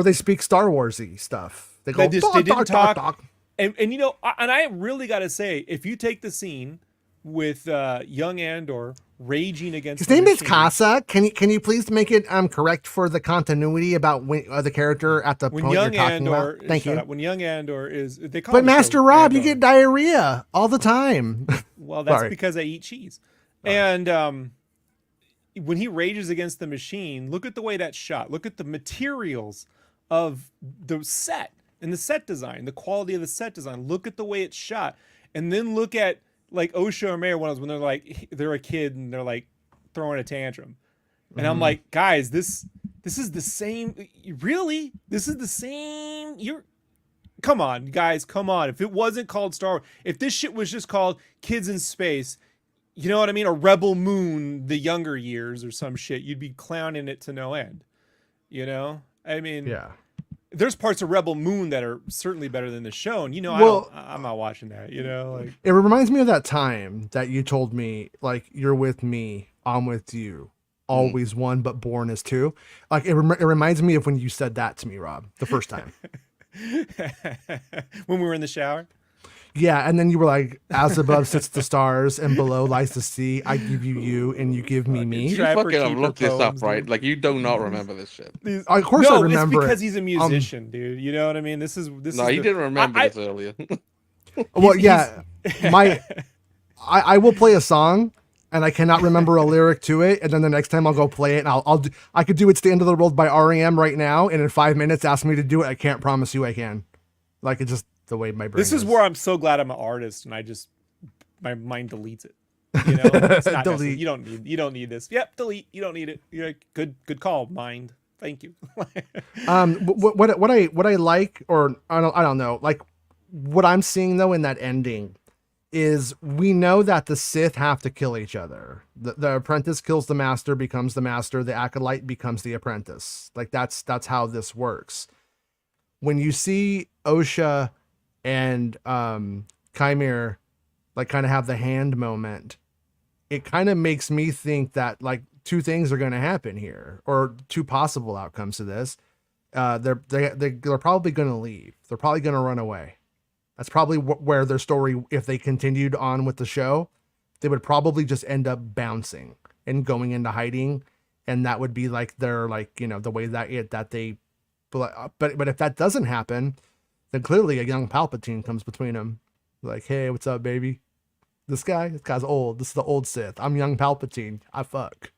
they speak Star Warsy stuff. They go. They didn't talk. And you know, and I really got to say, if you take the scene with young Andor raging against his name is Casa. Can you please make it correct for the continuity about the character at the point you're talking about? Thank you. When young Andor is, they call. But Master Rob, you get diarrhea all the time. Well, that's because I eat cheese. And when he rages against the machine, look at the way that's shot. Look at the materials of the set and the set design, the quality of the set design. Look at the way it's shot, and then look at like Osha or Mayor when they're like they're a kid and they're like throwing a tantrum, and I'm like, guys, this is the same. Really, this is the same. Come on, guys, come on. If it wasn't called Star Wars, if this shit was just called Kids in Space, you know what I mean? Or Rebel Moon, the younger years or some shit, you'd be clowning it to no end. You know? I mean, yeah. There's parts of Rebel Moon that are certainly better than the show. And, you know, I'm not watching that, you know? Like, it reminds me of that time that you told me, like, you're with me, I'm with you. Always one, but born as two. Like, it reminds me of when you said that to me, Rob, the first time. When we were in the shower? Yeah, and then you were like, as above sits the stars and below lies the sea, I give you and you give me me. You fucking have looked this up, right? Like, you do not remember this shit. Of course I remember it's because he's a musician, dude. You know what I mean? This is No, he didn't remember this earlier. Well, yeah, I will play a song and I cannot remember a lyric to it, and then the next time I'll go play it, and I could do It's the End of the World by REM right now, and in 5 minutes ask me to do it. I can't promise you I can. Like, it's just the way my brain This is where I'm so glad I'm an artist, and my mind deletes it. You know, it's not Delete. You don't need this. Yep, delete. You don't need it. You're like, good call, mind. Thank you. What I like, or I don't know, like what I'm seeing though in that ending is we know that the Sith have to kill each other. The apprentice kills the master, becomes the master. The acolyte becomes the apprentice. Like that's how this works. When you see Osha and Chimere like kind of have the hand moment, it kind of makes me think that like two things are going to happen here, or two possible outcomes to this. They're probably going to leave. They're probably going to run away. That's probably where their story, if they continued on with the show, they would probably just end up bouncing and going into hiding. And that would be like their, like, you know, the way that they, but if that doesn't happen, then clearly a young Palpatine comes between them. Like, hey, what's up, baby? This guy's old. This is the old Sith. I'm young Palpatine. I fuck.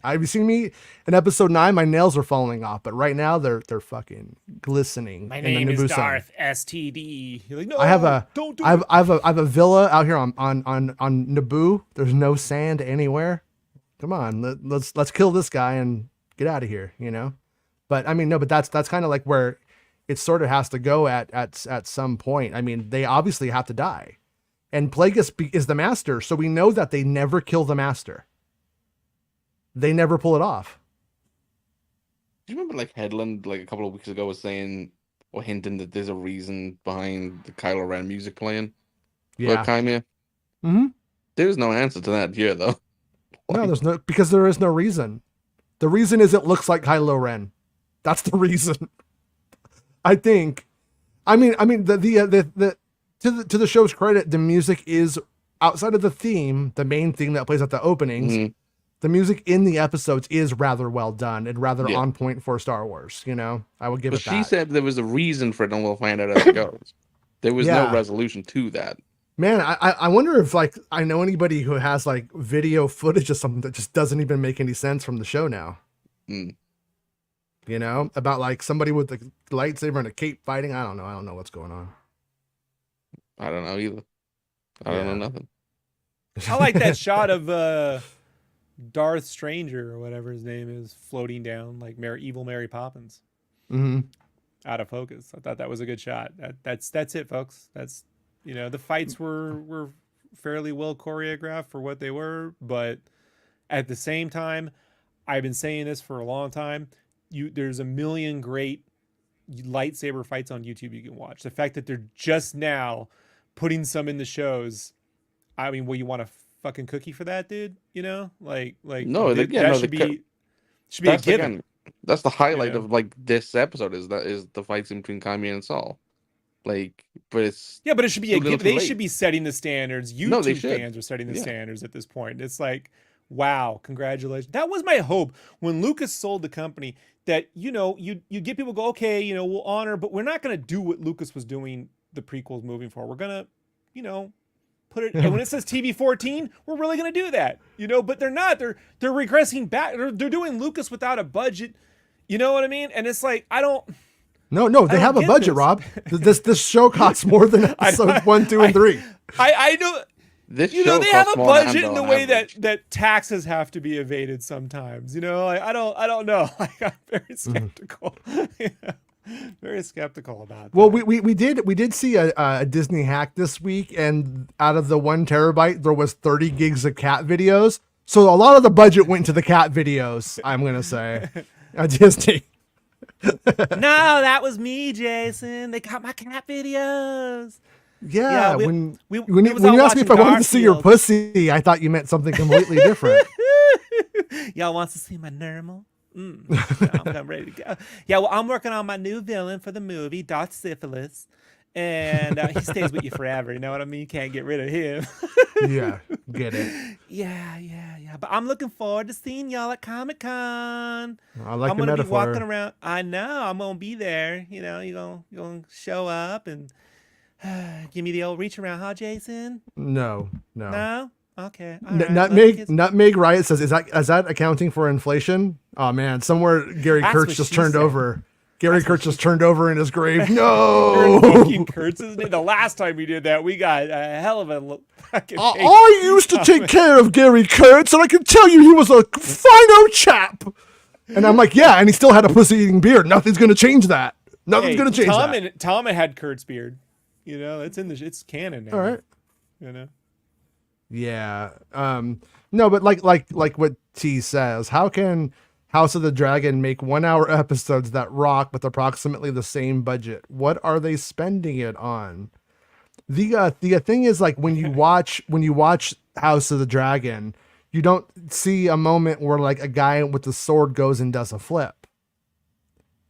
Have you seen me in episode 9? My nails are falling off, but right now they're fucking glistening. My name is Darth STD. You're like, no, don't do it. I have a villa out here on Naboo. There's no sand anywhere. Come on, let's kill this guy and get out of here, you know? But I mean, no, but that's kind of like where it sort of has to go at some point. I mean, they obviously have to die. And Plagueis is the master, so we know that they never kill the master. They never pull it off. Do you remember like Headland like a couple of weeks ago was saying or hinting that there's a reason behind the Kylo Ren music playing? Yeah. For Chimere? Mm-hmm. There's no answer to that here though. No, because there is no reason. The reason is it looks like Kylo Ren. That's the reason. I think. I mean, to the show's credit, the music is outside of the theme, the main thing that plays at the openings. Mm-hmm. The music in the episodes is rather well done and rather on point for Star Wars. You know, I would give it that. She said there was a reason for it, and we'll find out as it goes. There was no resolution to that. Man, I wonder if like I know anybody who has like video footage of something that just doesn't even make any sense from the show now. Mm. You know, about like somebody with a lightsaber and a cape fighting. I don't know what's going on. I don't know either. I don't know nothing. I like that shot of Darth Stranger or whatever his name is floating down like evil Mary Poppins. Mm-hmm. Out of focus. I thought that was a good shot. That's it, folks. That's, you know, the fights were fairly well choreographed for what they were, but at the same time, I've been saying this for a long time. There's a million great lightsaber fights on YouTube you can watch. The fact that they're just now putting some in the shows, I mean, you want a fucking cookie for that, dude? You know, like no, should be a given. Again, that's the highlight of like this episode is the fights in between Chimere and Saul. Like, but it's but it should be a given. They should be setting the standards. YouTube fans are setting the standards at this point. It's like, wow, congratulations. That was my hope when Lucas sold the company, that, you know, you get people go, okay, you know, we'll honor, but we're not going to do what Lucas was doing the prequels moving forward. We're going to, you know, put it, and when it says TV-14, we're really going to do that, you know, but they're not. They're regressing back. They're doing Lucas without a budget. You know what I mean? And it's like, No, they have a budget, Rob. This show costs more than episodes 1, 2, and 3. I know. They have a budget in the way that taxes have to be evaded sometimes. You know, like, I don't know. Like, I'm very skeptical. Very skeptical about that. Well, we did see a Disney hack this week, and out of the 1 terabyte, there was 30 gigs of cat videos. So a lot of the budget went to the cat videos, I'm gonna say. Disney. No, that was me, Jason. They got my cat videos. Yeah, when you asked me if I wanted to see your pussy, I thought you meant something completely different. Y'all wants to see my normal? I'm ready to go. Yeah, well, I'm working on my new villain for the movie, Darth Syphilis. And he stays with you forever. You know what I mean? You can't get rid of him. Yeah, get it. Yeah. But I'm looking forward to seeing y'all at Comic-Con. I like I'm the gonna metaphor. be walking around. I know. I'm gonna be there. You know, you're gonna show up and give me the old reach around, huh, Jason? No. No? Okay. All right. Nutmeg Riot says, is that accounting for inflation? Oh man, somewhere Gary That's Kurtz what just she turned said. over. Gary Kurtz just turned over in his grave. You're No. invoking Kurtz's name. The last time we did that, we got a hell of a fucking. I used to take care of Gary Kurtz, and I can tell you he was a fino chap. And I'm like, yeah, and he still had a pussy-eating beard. Nothing's gonna change that. Nothing's gonna change that. Tom had Kurt's beard. You know, it's canon now. All right. You know. Yeah. No, but like what T says, how can House of the Dragon make 1 hour episodes that rock with approximately the same budget? What are they spending it on? The thing is, like, when you watch House of the Dragon, you don't see a moment where like a guy with the sword goes and does a flip.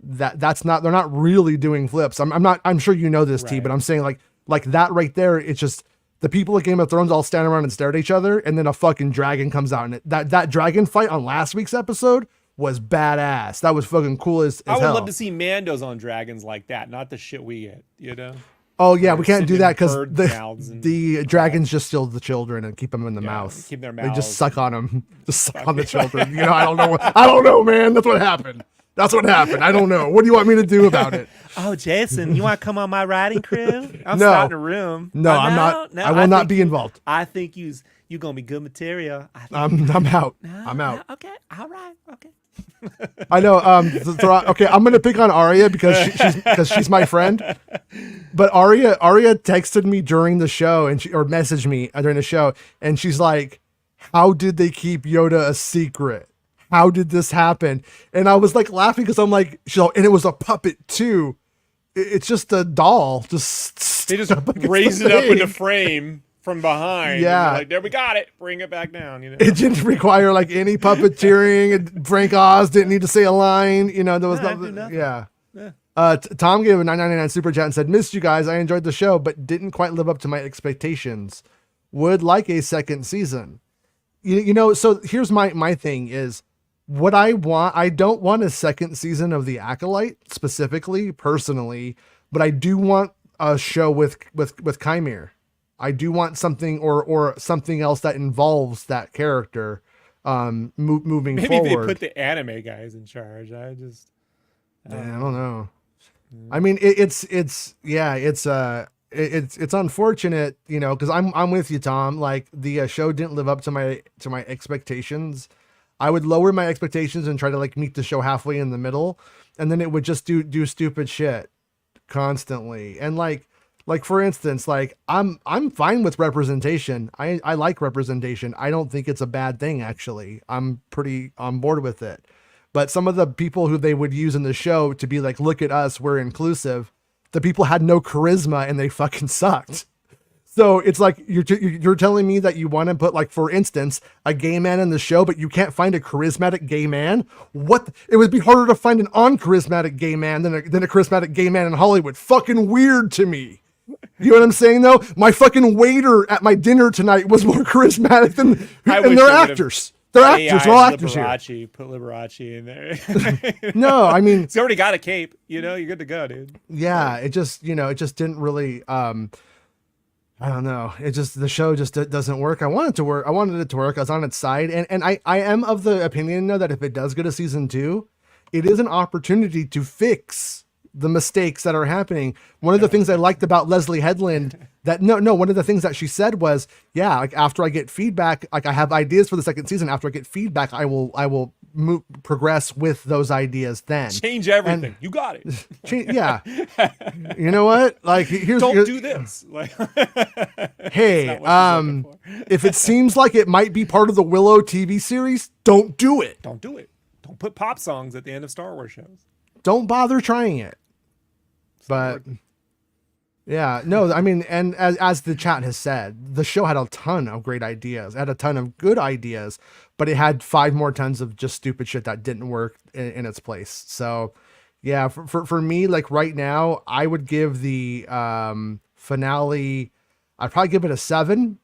That's not, they're not really doing flips. I'm sure you know this, T, but I'm saying like that right there, it's just the people at Game of Thrones all stand around and stare at each other, and then a fucking dragon comes out, and that dragon fight on last week's episode was badass. That was fucking cool as I would hell. love to see Mandos on dragons like that, not the shit we get, you know? Oh yeah, we can't do that because and the dragons just steal the children and keep them in the mouth. keep their They mouths. just suck on them, just suck on the children. You know, I don't know, man. That's what happened. I don't know. What do you want me to do about it? Oh, Jason, you want to come on my riding crew? I'm No. starting a room. No, I'm not. I will not be involved. I think you're gonna be good material. I'm out. No, I'm out. no, okay, all right, okay. I know. Okay, I'm gonna pick on Arya because she's my friend. But Arya texted me during the show or messaged me during the show, and she's like, "How did they keep Yoda a secret? How did this happen?" And I was like laughing because I'm like, and it was a puppet too. It's just a doll. They just raised it up into frame from behind. Yeah. And like, there, we got it. Bring it back down. You know. It didn't require like any puppeteering. And Frank Oz didn't need to say a line. You know, there was nothing. Yeah. Tom gave a $9.99 super chat and said, "Missed you guys. I enjoyed the show, but didn't quite live up to my expectations. Would like a second season." You know, so here's my thing is what I want. I don't want a second season of The Acolyte specifically, personally, but I do want a show with Chimere. I do want something or something else that involves that character moving Maybe forward. they put the anime guys in charge. I don't know. I mean, it's unfortunate, you know, because I'm with you, Tom. Like the show didn't live up to my expectations. I would lower my expectations and try to like meet the show halfway in the middle, and then it would just do stupid shit constantly. And like for instance, like I'm fine with representation. I like representation. I don't think it's a bad thing, actually. I'm pretty on board with it. But some of the people who they would use in the show to be like, look at us, we're inclusive, the people had no charisma and they fucking sucked. So it's like you're telling me that you want to put, like, for instance, a gay man in the show, but you can't find a charismatic gay man? What? It would be harder to find an uncharismatic gay man than a charismatic gay man in Hollywood. Fucking weird to me. You know what I'm saying, though? My fucking waiter at my dinner tonight was more charismatic than, and they're actors. They're actors. They're all actors here. Put Liberace in there. No, I mean, he's already got a cape. You know, you're good to go, dude. Yeah, it just didn't really. I don't know. It just, the show just doesn't work. I wanted it to work. I was on its side, and I am of the opinion though that if it does go to season 2, it is an opportunity to fix the mistakes that are happening. One of the things I liked about Leslie Headland one of the things that she said was, yeah, like after I get feedback, like I have ideas for the second season. After I get feedback, I will progress with those ideas then. Change everything. You got it. Yeah. You know what? Like, don't do this. Like, hey, if it seems like it might be part of the Willow TV series, don't do it. Don't do it. Don't put pop songs at the end of Star Wars shows. Don't bother trying it. But yeah, no, I mean, and as the chat has said, the show had a ton of great ideas, had a ton of good ideas, but it had 5 more tons of just stupid shit that didn't work in its place. So yeah, for me, like right now, I would give the finale, I'd probably give it a 7.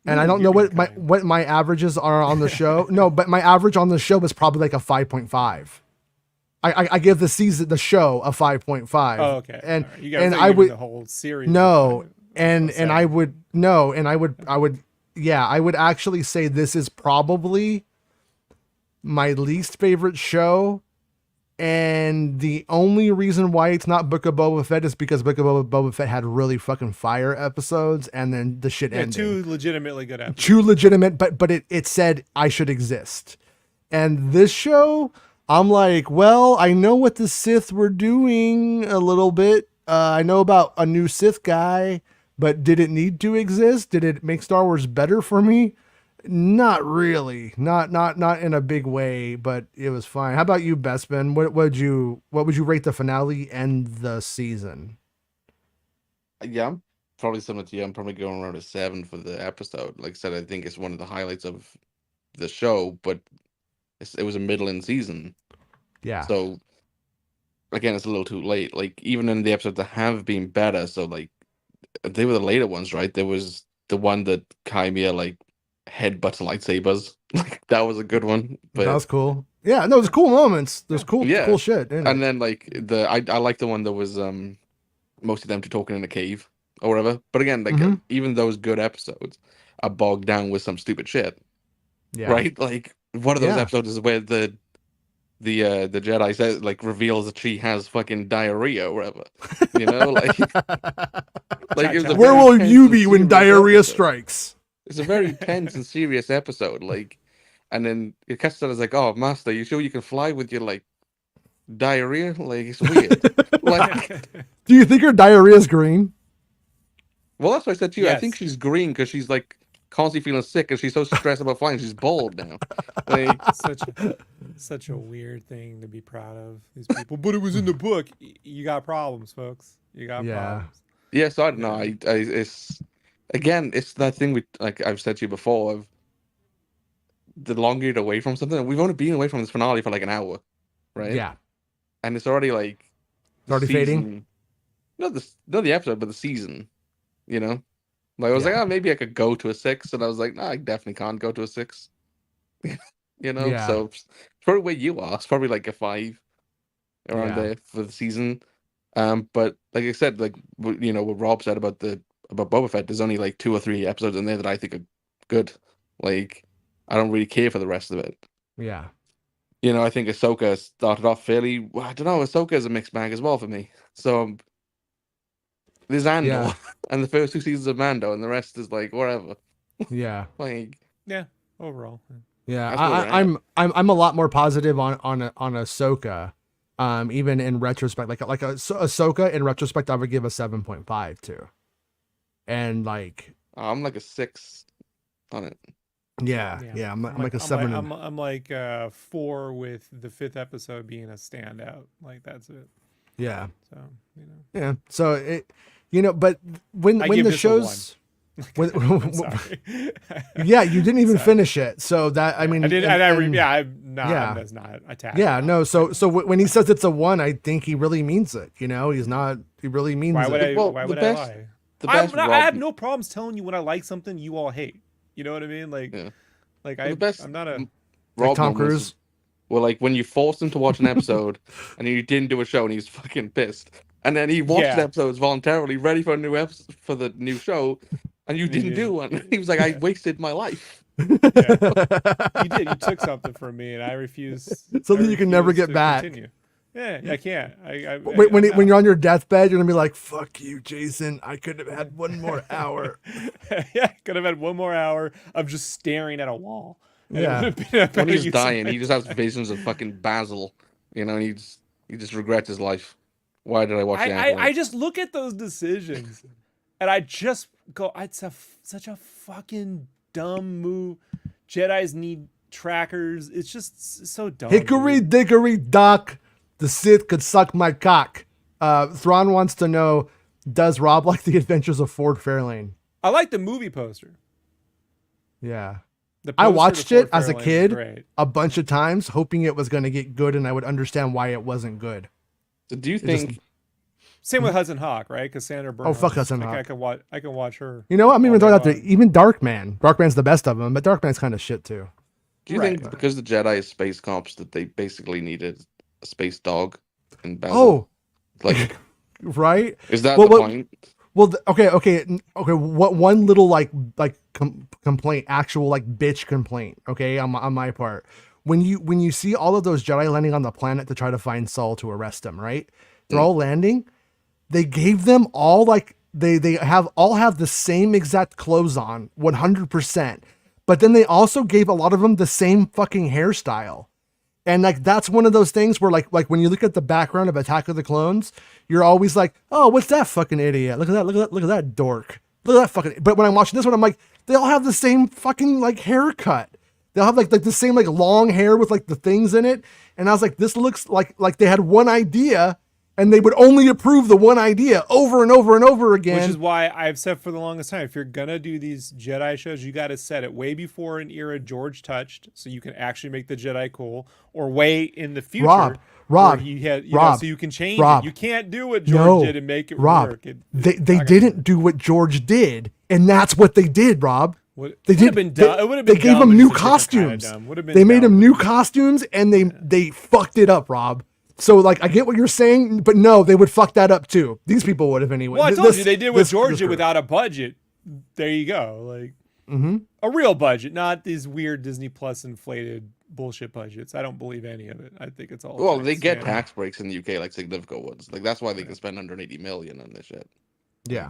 And I don't know what my averages are on the show. No, but my average on the show was probably like a 5.5. I give the show a 5.5. Oh, okay. And right. You got I would the whole series. no, and I would yeah, I would actually say this is probably my least favorite show. And the only reason why it's not Book of Boba Fett is because Book of Boba Fett had really fucking fire episodes, and then the shit ended. Two legitimately good episodes. Two legitimate, but it said I should exist. And this show, I'm like, well, I know what the Sith were doing a little bit. I know about a new Sith guy, but did it need to exist? Did it make Star Wars better for me? Not really. Not in a big way, but it was fine. How about you, Bespin? What would you rate the finale and the season? Yeah, I'm probably similar to you. I'm probably going around a 7 for the episode. Like I said, I think it's one of the highlights of the show, but it was a middling season. Yeah. So again, it's a little too late. Like even in the episodes that have been better, so like they were the later ones, right? There was the one that Cameos like headbutts lightsabers. Like that was a good one. But that was cool. Yeah, no, there's cool moments. There's cool shit. And then like I like the one that was most of them talking in a cave or whatever. But again, like even those good episodes are bogged down with some stupid shit. Yeah. Right? Like one of those episodes is where the Jedi says like reveals that she has fucking diarrhea or whatever. You know, like it was where will you be when diarrhea strikes? It's a very tense and serious episode, like, and then Castell's like, "Oh, Master, you sure you can fly with your like diarrhea? Like, it's weird." Like, do you think her diarrhea is green? Well, that's what I said to you. Yes. I think she's green because she's like constantly feeling sick, and she's so stressed about flying. She's bald now. Like, such a weird thing to be proud of, these people. But it was in the book. You got problems, folks. You got problems. Yeah, so I don't know. It's again, it's that thing we like I've said to you before of the longer you're away from something. We've only been away from this finale for like an hour, right? Yeah, and it's already like fading. Not the episode, but the season. You know, like I was like, oh, maybe I could go to a 6, and I was like, no, I definitely can't go to a 6. You know, so it's probably where you are. It's probably like a 5 around there for the season. But like I said, like you know what Rob said about Boba Fett, there's only like 2 or 3 episodes in there that I think are good. Like I don't really care for the rest of it. Yeah. You know, I think Ahsoka started off fairly. Well, I don't know. Ahsoka is a mixed bag as well for me. So there's Andor and the first 2 seasons of Mando, and the rest is like whatever. Yeah. Like overall. Yeah, I'm a lot more positive on Ahsoka. Even in retrospect, like Ahsoka in retrospect, I would give a 7.5 to. And like I'm like a 6 on it. Yeah. I'm like a 7. I'm like 4 with the 5th episode being a standout. Like that's it. Yeah. So Yeah. So it, but when the shows. Yeah, you didn't even finish it. So that I mean, I did. That's not attacked. Yeah, no. So when he says it's a 1, I think he really means it. You know, he's not. He really means it. Why would I lie? I have no problems telling you when I like something you all hate. You know what I mean? Like, I'm not a like Tom Cruise. Well, like when you forced him to watch an episode and he didn't do a show and he was fucking pissed, and then he watched episodes voluntarily, ready for a new episode for the new show. And you didn't do one. He was like, I wasted my life. You did. You took something from me, and I refuse. Something you can never get back. Continue. Yeah, I can't. When you're on your deathbed, you're gonna be like, "Fuck you, Jason. I could have had one more hour." Could have had one more hour of just staring at a wall. When he's dying, he just has visions of fucking Basil. You know, and he just regrets his life. Why did I watch the Acolyte? I just look at those decisions. And I just go, it's such a fucking dumb move. Jedis need trackers. It's just so dumb. Hickory dickory dock. The Sith could suck my cock. Thrawn wants to know, does Rob like the adventures of Ford Fairlane? I like the movie poster. Yeah. I watched it as a kid a bunch of times, hoping it was going to get good and I would understand why it wasn't good. So do you think... Same with Hudson Hawk, right? Because Sandra Bernhard. Oh, fuck Hudson Hawk. I can watch her. You know what? I'm even throwing out there. Even Darkman. Darkman's the best of them, but Darkman's kind of shit too. Do you think because the Jedi is space cops that they basically needed a space dog in Basil? Oh, like right? Is that the point? Well, okay. What one little complaint, actual like bitch complaint, okay, on my part. When you see all of those Jedi landing on the planet to try to find Saul to arrest him, right? They're all landing. They gave them all like they have the same exact clothes on, 100%. But then they also gave a lot of them the same fucking hairstyle. And like that's one of those things where like when you look at the background of Attack of the Clones, you're always like, oh, what's that fucking idiot? Look at that dork. Look at that fucking. But when I'm watching this one, I'm like, they all have the same fucking like haircut. They'll have like the same like long hair with like the things in it. And I was like, this looks like they had one idea and they would only approve the one idea over and over and over again. Which is why I've said for the longest time, if you're gonna do these Jedi shows, you got to set it way before an era George touched, so you can actually make the Jedi cool, or way in the future. Rob, so you can change it. You can't do what George did and make it work. They didn't do what George did, and that's what they did, Rob. They gave him new costumes. They made him new costumes, and they fucked it up, Rob. So like I get what you're saying, but no, they would fuck that up too. These people would have anyway. Well, I told you they did what George did without a budget. There you go, like a real budget, not these weird Disney Plus inflated bullshit budgets. I don't believe any of it. I think it's all. Well, they get tax breaks in the UK, like significant ones. Like that's why they can spend 180 million on this shit. Yeah.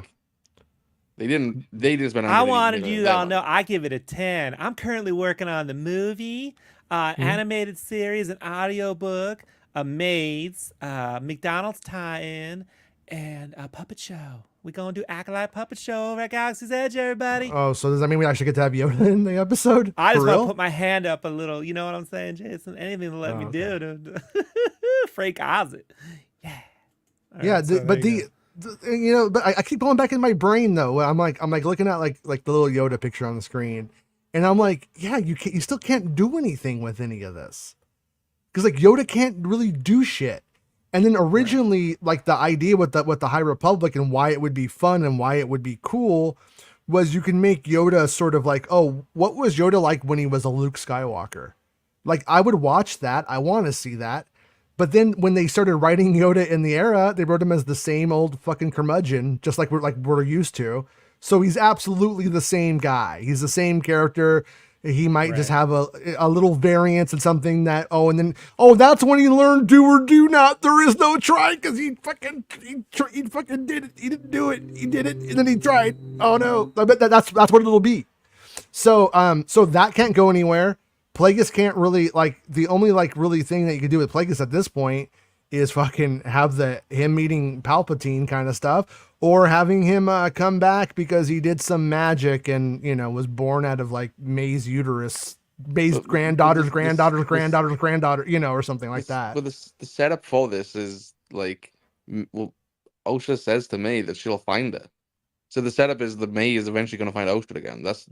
They didn't spend. I wanted you to all know I give it a 10. I'm currently working on the movie, animated series, an audiobook, a Maids, McDonald's tie-in, and a puppet show. We're going to do Acolyte puppet show over at Galaxy's Edge, everybody. Oh, so does that mean we actually get to have Yoda in the episode? I just want to put my hand up a little. You know what I'm saying, Jason? Anything to let me do to Frank Oz. Yeah. But I keep going back in my brain though. I'm like looking at like the little Yoda picture on the screen, and I'm like, yeah, you still can't do anything with any of this. Because like Yoda can't really do shit. And then originally, like the idea with the High Republic and why it would be fun and why it would be cool was you can make Yoda sort of like, oh, what was Yoda like when he was a Luke Skywalker? Like I would watch that. I want to see that. But then when they started writing Yoda in the era, they wrote him as the same old fucking curmudgeon, just like we're used to. So he's absolutely the same guy. He's the same character. He might just have a little variance in something that, that's when he learned do or do not. There is no try because he fucking did it. He didn't do it. He did it. And then he tried. Oh no. I bet that's what it'll be. So that can't go anywhere. Plagueis can't really the only really thing that you could do with Plagueis at this point is fucking have him meeting Palpatine kind of stuff, or having him come back because he did some magic and was born out of like May's uterus, May's granddaughter, or something like that. But the setup for this is like, Osha says to May that she'll find her. So the setup is that May is eventually going to find Osha again. She's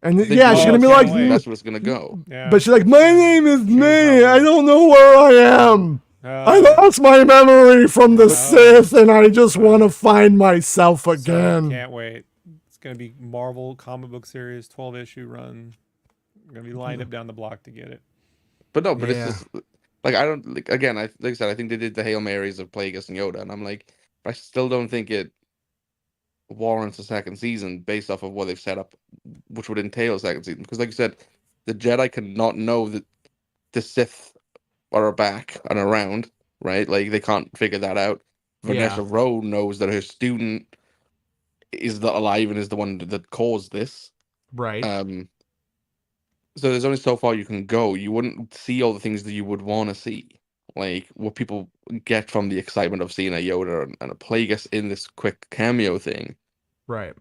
gonna be like, that's what it's gonna go. Yeah. But she's like, my name is May. I don't know where I am. I lost my memory from the Sith, and I just want to find myself again. Can't wait. It's gonna be Marvel comic book series, 12-issue run. We're gonna be lined up down the block to get it. But no, it's just like I don't like. Again, like I said, I think they did the Hail Marys of Plagueis and Yoda, and I'm like, I still don't think it warrants a second season based off of what they've set up, which would entail a second season. Because, like you said, the Jedi cannot know that the Sith are back and around, right? Like they can't figure that out. Vanessa Rowe knows that her student is alive and is the one that caused this, right? So there's only so far you can go. You wouldn't see all the things that you would want to see, like what people get from the excitement of seeing a Yoda and a Plagueis in this quick cameo thing, right?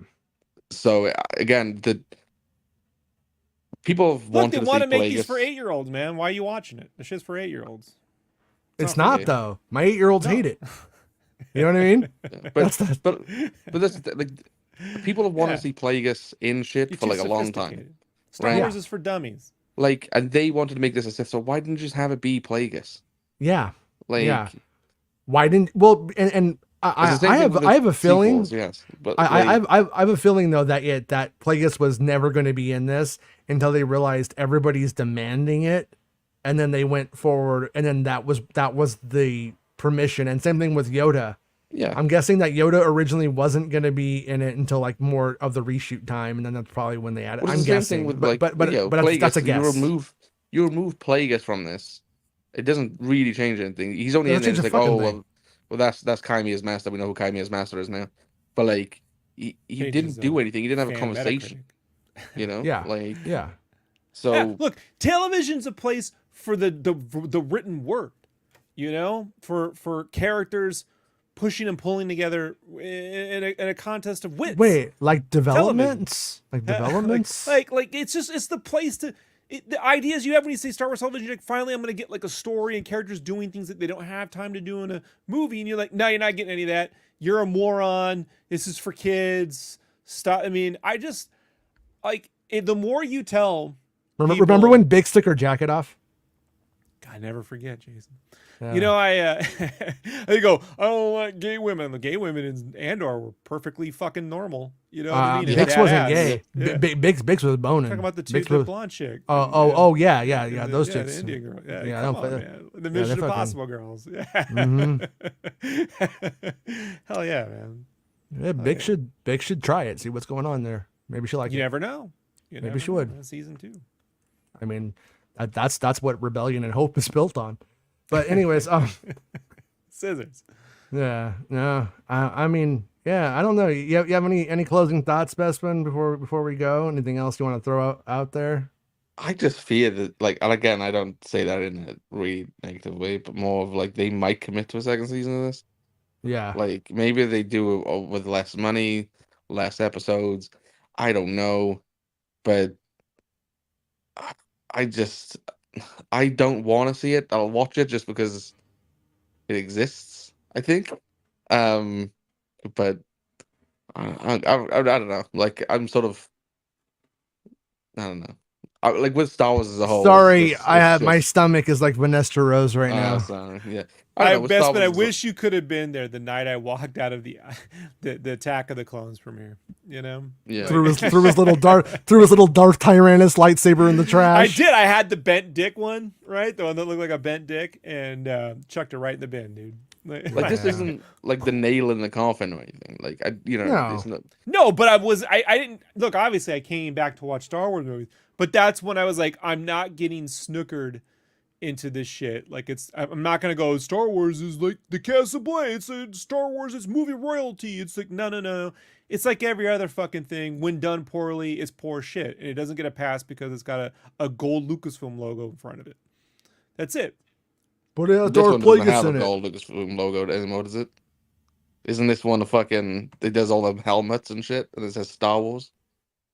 So again, the people want to make these for 8-year-olds, man. Why are you watching it? The shit's for 8-year-olds. It's not though. My 8-year-olds hate it. You know what I mean? Yeah. But that's like people have wanted to see Plagueis in shit for like a long time. Star Wars is for dummies. Like, and they wanted to make this a Sith, so why didn't you just have it be Plagueis? Yeah. Like, why didn't? Well, and I have a feeling. Sequels, yes, but I have a feeling though that Plagueis was never going to be in this until they realized everybody's demanding it, and then they went forward, and then that was the permission. And same thing with Yoda. Yeah. I'm guessing that Yoda originally wasn't going to be in it until like more of the reshoot time, and then that's probably when they added. Well, I'm it's the same guessing, thing with but like, that's a Plagueis. guess. You remove Plagueis from this. It doesn't really change anything. He's only in Doesn't there. change It's a like, fucking oh thing. well, that's Kymia's master. We know who Kymia's master is now. But like, he Changes didn't do anything. He didn't have a fan conversation. Metacritic. You know, Yeah, like yeah. Yeah, so. look, television's a place for the written word, you know, for characters pushing and pulling together in a contest of wits. Wait, like Television. developments, like developments. like it's the place to. The ideas you have when you say Star Wars television, you're like, finally, I'm going to get like a story and characters doing things that they don't have time to do in a movie. And you're like, no, you're not getting any of that. You're a moron. This is for kids. Stop. I mean, I just like the more you tell. Remember when Big stick her jacket off? I never forget, Jason. Yeah. You know, I go, I don't like gay women. The gay women in Andor were perfectly fucking normal. You know what I mean? Bix wasn't gay. Yeah. Bix was boning. Talking about the Bix two blonde chick. Yeah. Those the chicks. Indian girl. Yeah, Yeah, come on, man. The Mission Impossible girls. Yeah. Hell yeah, man. Yeah, Bix should try it. See what's going on there. Maybe she'll like it. You never know. Maybe she would. Season 2. I mean, that's what Rebellion and Hope is built on. But anyways, scissors. Yeah, no, I mean, yeah, I don't know. You have any closing thoughts, Bestman, before we go? Anything else you want to throw out there? I just fear that, like, and again, I don't say that in a really negative way, but more of like they might commit to a second season of this. Yeah, Like maybe they do it with less money, less episodes. I don't know, but I don't want to see it. I'll watch it just because it exists, I think. But I don't know. Like I'm sort of, I don't know. Like with Star Wars as a whole. Sorry, my stomach is like Vanessa Rose right now. Sorry. Yeah. I wish you could have been there the night I walked out of the Attack of the Clones premiere. You know, yeah. Threw his little Darth Tyrannus lightsaber in the trash. I did. I had the bent dick one, right? The one that looked like a bent dick, and chucked it right in the bin, dude. Like this isn't like the nail in the coffin or anything. Like no, but I didn't look. Obviously, I came back to watch Star Wars movies, but that's when I was like, I'm not getting snookered into this shit. Like I'm not gonna go. Star Wars is like the Casablanca. It's Star Wars. It's movie royalty. It's like no. It's like every other fucking thing. When done poorly, it's poor shit, and it doesn't get a pass because it's got a gold Lucasfilm logo in front of it. That's it. But it has this Darth one doesn't have Plagueis a gold Lucasfilm logo anymore, does it? Isn't this one it does all the helmets and shit, and it says Star Wars?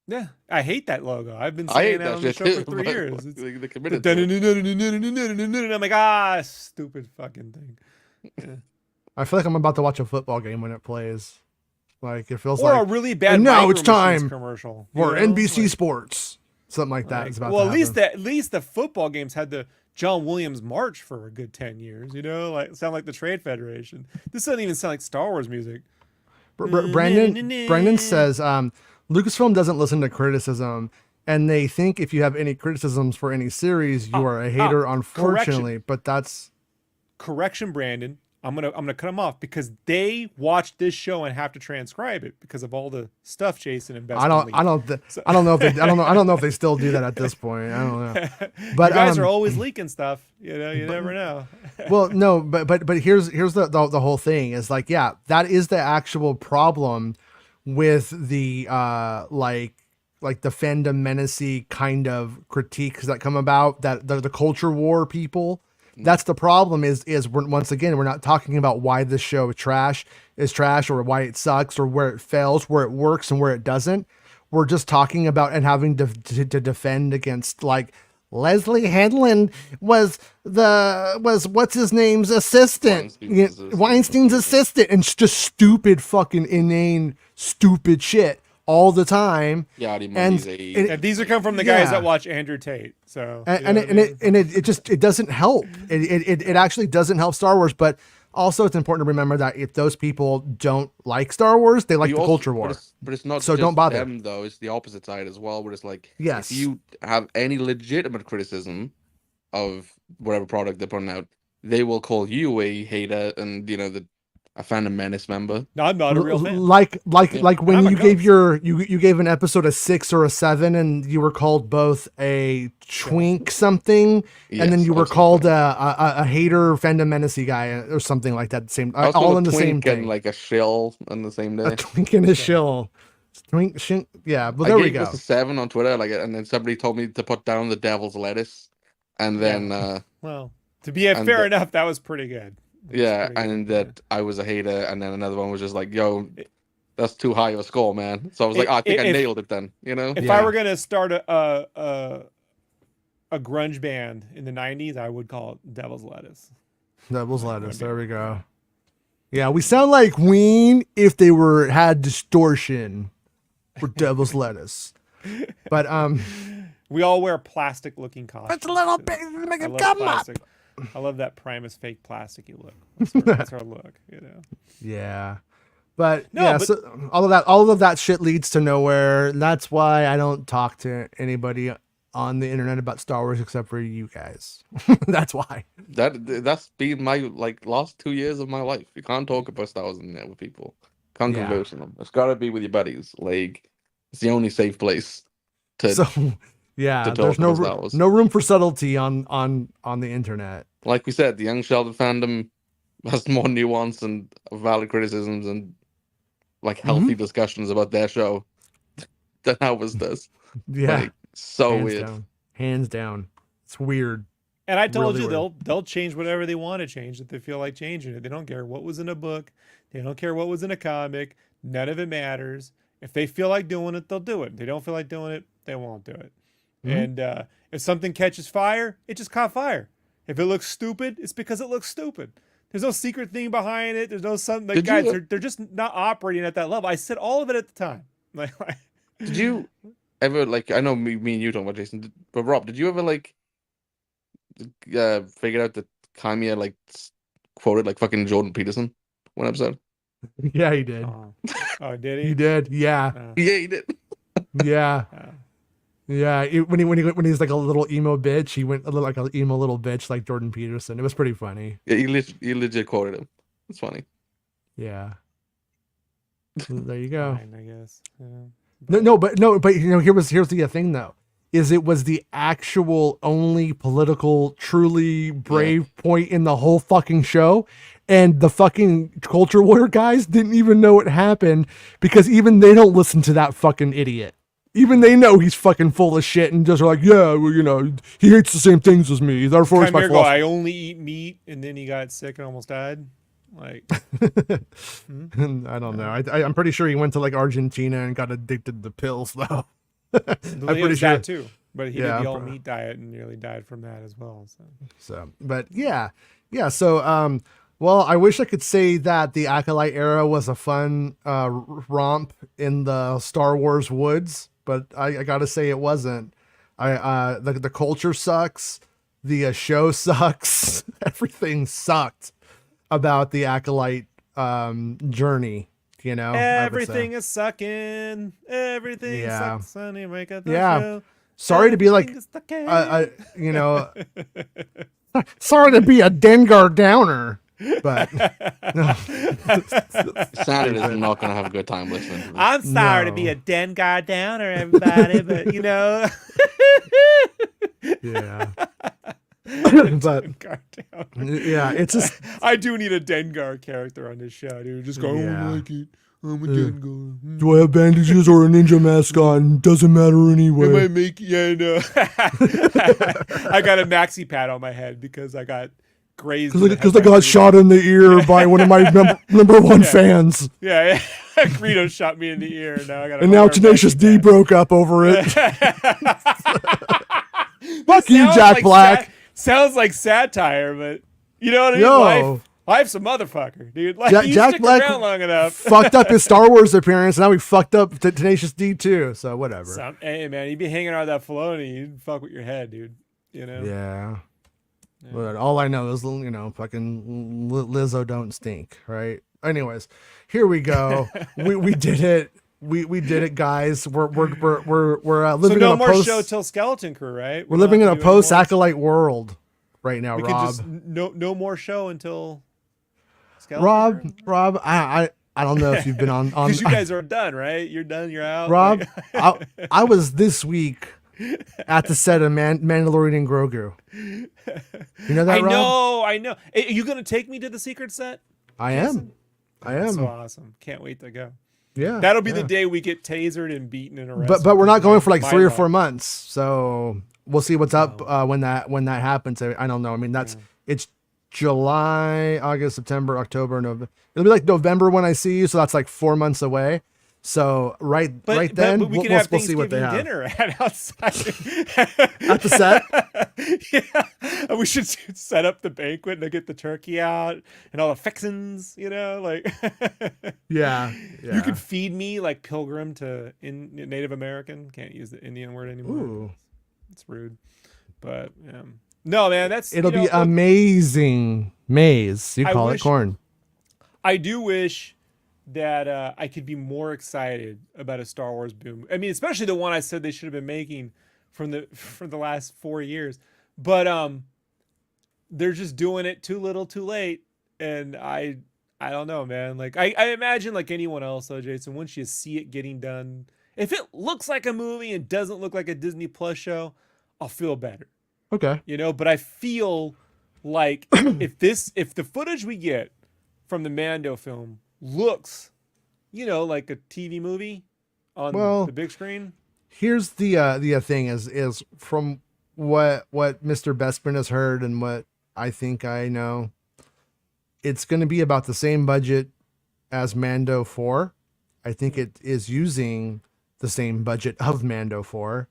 Yeah, I hate that logo. I've been saying that on the show for 3 years. They committed and I'm like, stupid fucking thing. Yeah. I feel like I'm about to watch a football game when it plays. Like it feels or like a really bad. Now it's time commercial for NBC Sports. Something like that is about. Well, to at least the football games had the John Williams March for a good 10 years. You know, like sound like the Trade Federation. This doesn't even sound like Star Wars music. Brandon says Lucasfilm doesn't listen to criticism, and they think if you have any criticisms for any series, you are a hater. Unfortunately, but that's correction, Brandon. I'm gonna cut them off because they watch this show and have to transcribe it because of all the stuff Jason and Best. I don't know if they still do that at this point. I don't know. But you guys are always leaking stuff. You know, you never know. Well, no, but here's the whole thing is like, yeah, that is the actual problem with the like the fandom menacy kind of critiques that come about, that the culture war people. That's the problem is once again, we're not talking about why this show is trash or why it sucks or where it fails, where it works and where it doesn't. We're just talking about and having to defend against, like, Leslie Headland was what's his name's assistant, Weinstein's assistant, and just stupid fucking inane stupid shit all the time. Yeah, and these are come from the guys that watch Andrew Tate. So it doesn't help. It actually doesn't help Star Wars. But also, it's important to remember that if those people don't like Star Wars, they like the culture war. But it's not so just don't bother them though. It's the opposite side as well, where it's like, yes, if you have any legitimate criticism of whatever product they're putting out, they will call you a hater, and a Phantom Menace member. No, I'm not a real fan. Like when I'm a you gave ghost. you gave an episode a 6 or a 7, and you were called both a twink something, and then Yes, you were also called twink. a hater fandom menacey guy or something like that. Same, I was all called in a the same twink and thing. like a shill on the same A day. twink and a Okay. shill. Twink, yeah. Well, I there we gave go. this a 7 on Twitter, like, and then somebody told me to put down the devil's lettuce, and then Well, to be and fair enough, that was pretty good. yeah, and that I was a hater, and then another one was just like, "Yo, that's too high of a score, man." So I was like, I think I nailed it then, you know? If I Yeah. were gonna start a grunge band in the '90s, I would call it Devil's Lettuce. Devil's lettuce. There we go. Yeah, we sound like Ween if they had distortion. For Devil's lettuce. But we all wear plastic looking costumes. it's a little bit make I it love come plastic. up. I love that Primus fake plasticky look. That's our look, you know. Yeah. But No, yeah, but- so all of that shit leads to nowhere. That's why I don't talk to anybody on the internet about Star Wars except for you guys. That's why. That's been my like last 2 years of my life. You can't talk about Star Wars in there with people. Can't Yeah. converse with them. It's got to be with your buddies. Like, it's the only safe place to. So yeah, to talk there's about Star Wars. no room for subtlety on the internet. Like we said, the Young Sheldon fandom has more nuance and valid criticisms and like healthy discussions about their show than ours does. Yeah. Like, so hands weird. down. Hands down. It's weird. And I told Really you weird. they'll change whatever they want to change if they feel like changing it. They don't care what was in a book. They don't care what was in a comic. None of it matters. If they feel like doing it, they'll do it. If they don't feel like doing it, they won't do it. And if something catches fire, it just caught fire. If it looks stupid, it's because it looks stupid. There's no secret thing behind it. There's no something like guys. They're just not operating at that level. I said all of it at the time. Like Did you ever like? I know me and you talking about Jason, but Rob, did you ever like figure out that Kanye like quoted like fucking Jordan Peterson one episode? Yeah, he did. oh, did he? He did. Yeah. Yeah, he did. Yeah. Yeah. When he's like a little emo bitch, he went a little like an emo little bitch like Jordan Peterson. It was pretty funny. Yeah, he legit quoted him. It's funny. Yeah. There you go. Fine, I guess. Yeah. But you know, here's the thing though, is it was the actual only political, truly brave point in the whole fucking show. And the fucking culture warrior guys didn't even know it happened because even they don't listen to that fucking idiot. Even they know he's fucking full of shit and just are like, yeah, well, you know, he hates the same things as me. Therefore, it's my Chimera fault. I only eat meat, and then he got sick and almost died. Like, I don't know. I'm pretty sure he went to like Argentina and got addicted to pills though. I'm pretty sure that too. But he did the all meat diet and nearly died from that as well. So, but yeah. So, well, I wish I could say that the Acolyte era was a fun romp in the Star Wars woods, but I gotta say it wasn't. The culture sucks. The show sucks. Everything sucked about the Acolyte journey. You know, everything is sucking. Everything sucks. Honey, make up the show. Sorry to be like, you know, sorry to be a Dengar downer. But no. Sandra is not gonna have a good time listening to this. I'm sorry to be a Dengar downer, everybody, but you know. Yeah. But yeah, it's just I do need a Dengar character on this show, dude. Just go, I don't like it. I'm a Dengar. Do I have bandages or a ninja mask on? Doesn't matter anyway. Am I making? Yeah, I know. I got a maxi pad on my head because I got grazed. Because I got shot in the ear by one of my number one fans. Yeah. Greedo shot me in the ear. Now I got. And now Tenacious D broke up over it. Fuck you, Jack like Black. Sounds like satire, but you know what I mean? Life's a motherfucker, dude. Like, you Jack stick Black around long enough. fucked up his Star Wars appearance. Now we fucked up Tenacious D too. So whatever. Hey man, you'd be hanging around that Filoni, you'd fuck with your head, dude. You know? Yeah. But all I know is, you know, fucking Lizzo don't stink, right? Anyways, here we go. we did it. We did it, guys. We're living so no in a more post show till Skeleton Crew, right? We're living in a post Acolyte world right now, we Rob. can just no more show until skeleton. Rob, I don't know if you've been on Because you guys are done, right? You're done. You're out. Rob. I was this week at the set of Mandalorian and Grogu. You know that, Rob? I know. Are you gonna take me to the secret set? I am. So awesome. Can't wait to go. Yeah. That'll be the day we get tasered and beaten and arrested. But we're not going for like 3 or 4 months. So we'll see what's up when that happens. I don't know. I mean, it's July, August, September, October, November. It'll be like November when I see you, so that's like 4 months away. So right then, we can we'll have see what they have. dinner at outside At the set. Yeah, and we should set up the banquet and get the turkey out and all the fixins. Like yeah. You can feed me like Pilgrim to Native American. Can't use the Indian word anymore. Ooh. It's rude, but no, man, it'll be amazing. Maize, you call it corn. I do wish that I could be more excited about a Star Wars boom. I mean, especially the one I said they should have been making for the last 4 years. But they're just doing it too little, too late. And I don't know, man. Like I imagine, like anyone else, though, Jason, once you see it getting done, if it looks like a movie and doesn't look like a Disney Plus show, I'll feel better. Okay. But I feel like if the footage we get from the Mando film looks, like a TV movie on the big screen. Here's the thing is from what Mr. Bestman has heard and what I think I know, it's going to be about the same budget as Mando 4. I think it is using the same budget of Mando 4.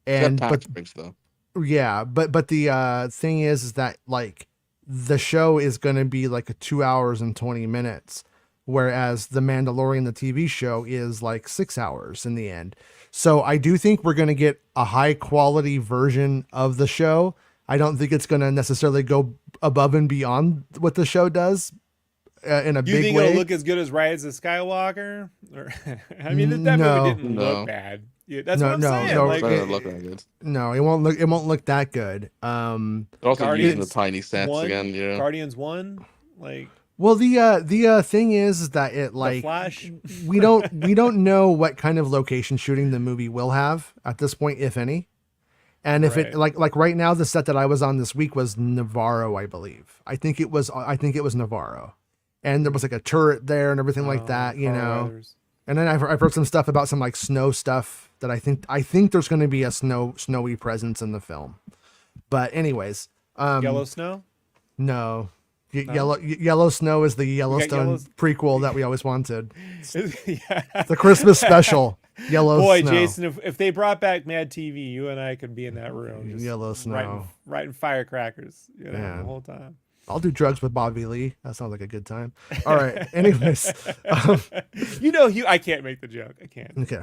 And though. Yeah, but the thing is that like the show is going to be like 2 hours and 20 minutes, whereas the Mandalorian, the TV show, is like 6 hours in the end. So I do think we're going to get a high quality version of the show. I don't think it's going to necessarily go above and beyond what the show does in a big way. You think it'll look as good as Rise of Skywalker? I mean, that movie didn't look bad. Yeah, that's what I'm saying. No, it won't look that good. They're also using the tiny sets again. Yeah. Guardians 1, like. Well, the thing is that it like Flash. we don't know what kind of location shooting the movie will have at this point, if any. And if it like right now, the set that I was on this week was Navarro, I believe. I think it was Navarro, and there was like a turret there and everything like that, Weathers. And then I've heard some stuff about some like snow stuff that I think there's going to be a snowy presence in the film. But anyways, Yellow Snow? No. Yellow Snow is the Yellowstone prequel that we always wanted. The Christmas special. Yellow Snow. Boy, Jason, if they brought back Mad TV, you and I could be in that room. Just Yellow Snow. Writing firecrackers, the whole time. I'll do drugs with Bobby Lee. That sounds like a good time. All right. Anyways. I can't make the joke. I can't. Okay.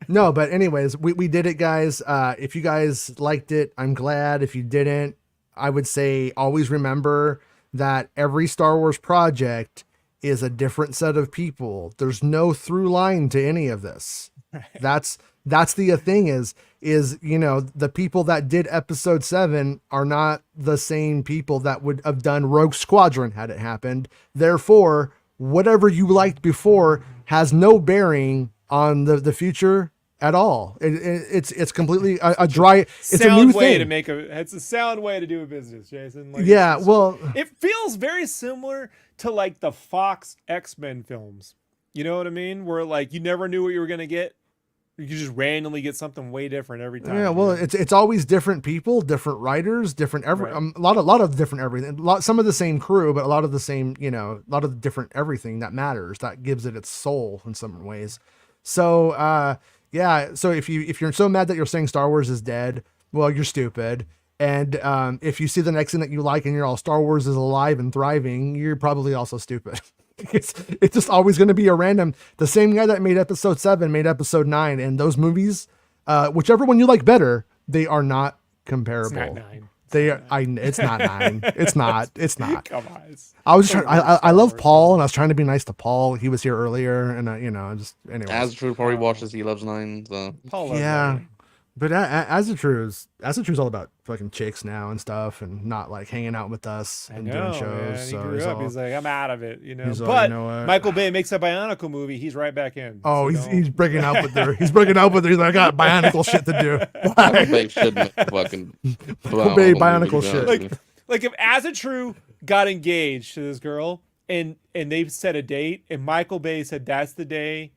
No, but anyways, we did it, guys. If you guys liked it, I'm glad. If you didn't, I would say always remember that every Star Wars project is a different set of people. There's no through line to any of this. That's the thing is, the people that did episode 7 are not the same people that would have done Rogue Squadron had it happened. Therefore, whatever you liked before has no bearing on the future at all. It's completely a dry. It's a new way thing. It's a sound way to do a business, Jason. Like, it feels very similar to like the Fox X-Men films. You know what I mean? Where like you never knew what you were gonna get. You just randomly get something way different every time. Yeah, well, it's always different people, different writers, different a lot of different everything. Some of the same crew, but a lot of the same, a lot of the different everything that matters. That gives it its soul in some ways. So, so if you're so mad that you're saying Star Wars is dead, well, you're stupid. And if you see the next thing that you like and you're all Star Wars is alive and thriving, you're probably also stupid. It's just always going to be a random. The same guy that made episode 7 made episode 9, and those movies, whichever one you like better, they are not comparable. It's not 9. It's not 9. It's not. It's not. Come on. I love Paul, and I was trying to be nice to Paul. He was here earlier, and just anyway. As Drew probably watches, he loves 9. So Paul loves 9. But as it true is all about fucking chicks now and stuff, and not like hanging out with us and doing shows. Man. He So grew up. He's like, I'm out of it, you know. he's But like, you know what? Michael Bay makes a Bionicle movie. He's right back in. Oh, so he's breaking out with her. He's breaking out with her. He's like, I got Bionicle shit to do. They should make fucking Bay Bionicle shit. Like if As It True got engaged to this girl and they set a date and Michael Bay said that's the day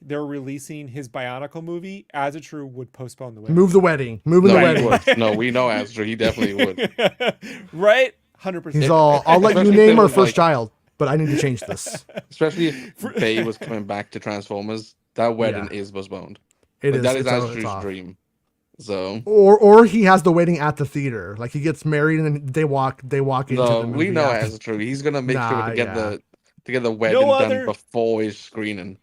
they're releasing his Bionicle movie, As It True would postpone the wedding. Move the wedding. Moving the wedding. No, we know As It True. He definitely would. Right? 100%. He's all, I'll let you Especially if name it our was first like- child, but I need to change this. Especially if Bay was coming back to Transformers, that wedding Yeah. is postponed. It Like, is. that is it's As it's It True's off. dream. So Or he has the wedding at the theater. Like he gets married and then they walk into no, the movie. we know after. As It True. He's gonna make sure to get the wedding No done other- before his screening.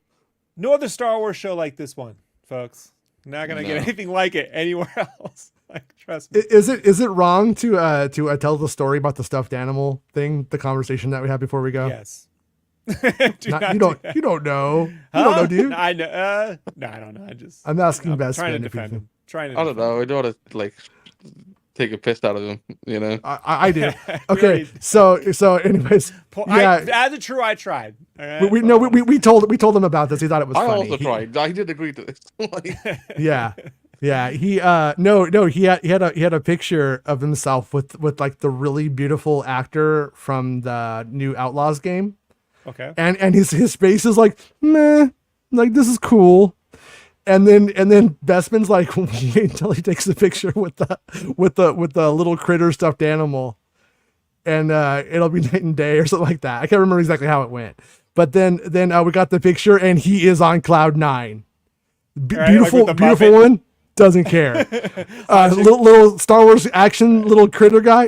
No other Star Wars show like this one, folks. Not gonna get No. anything like it anywhere else. Like, trust me. Is it wrong to tell the story about the stuffed animal thing? The conversation that we had before we go. Yes. You don't know. You don't know, do you? I know. No, I don't know. I'm asking I'm best trying to friend if you defend can- him. Trying to I don't know. I don't want to like take a piss out of him. You know. I do. We Okay, already- so anyways, yeah, As a true, I tried. All right? we told him about this. He thought it was I funny. also tried. I did agree to this. Like, Yeah. He he had a picture of himself with like the really beautiful actor from the new Outlaws game, Okay. and his face is like meh, like this is cool. And then Bestman's like, wait until he takes a picture with the little critter stuffed animal, and it'll be night and day or something like that. I can't remember exactly how it went, but then we got the picture and he is on cloud nine. Right, Beautiful, like with the beautiful Muppet. one. Doesn't care. Little Star Wars action little critter guy.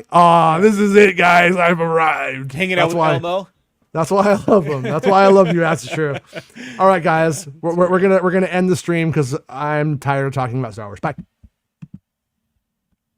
This is it, guys. I've arrived. Hanging out with Elmo. That's why I love him. That's why I love you. That's true. All right, guys. We're gonna end the stream because I'm tired of talking about Star Wars. Bye.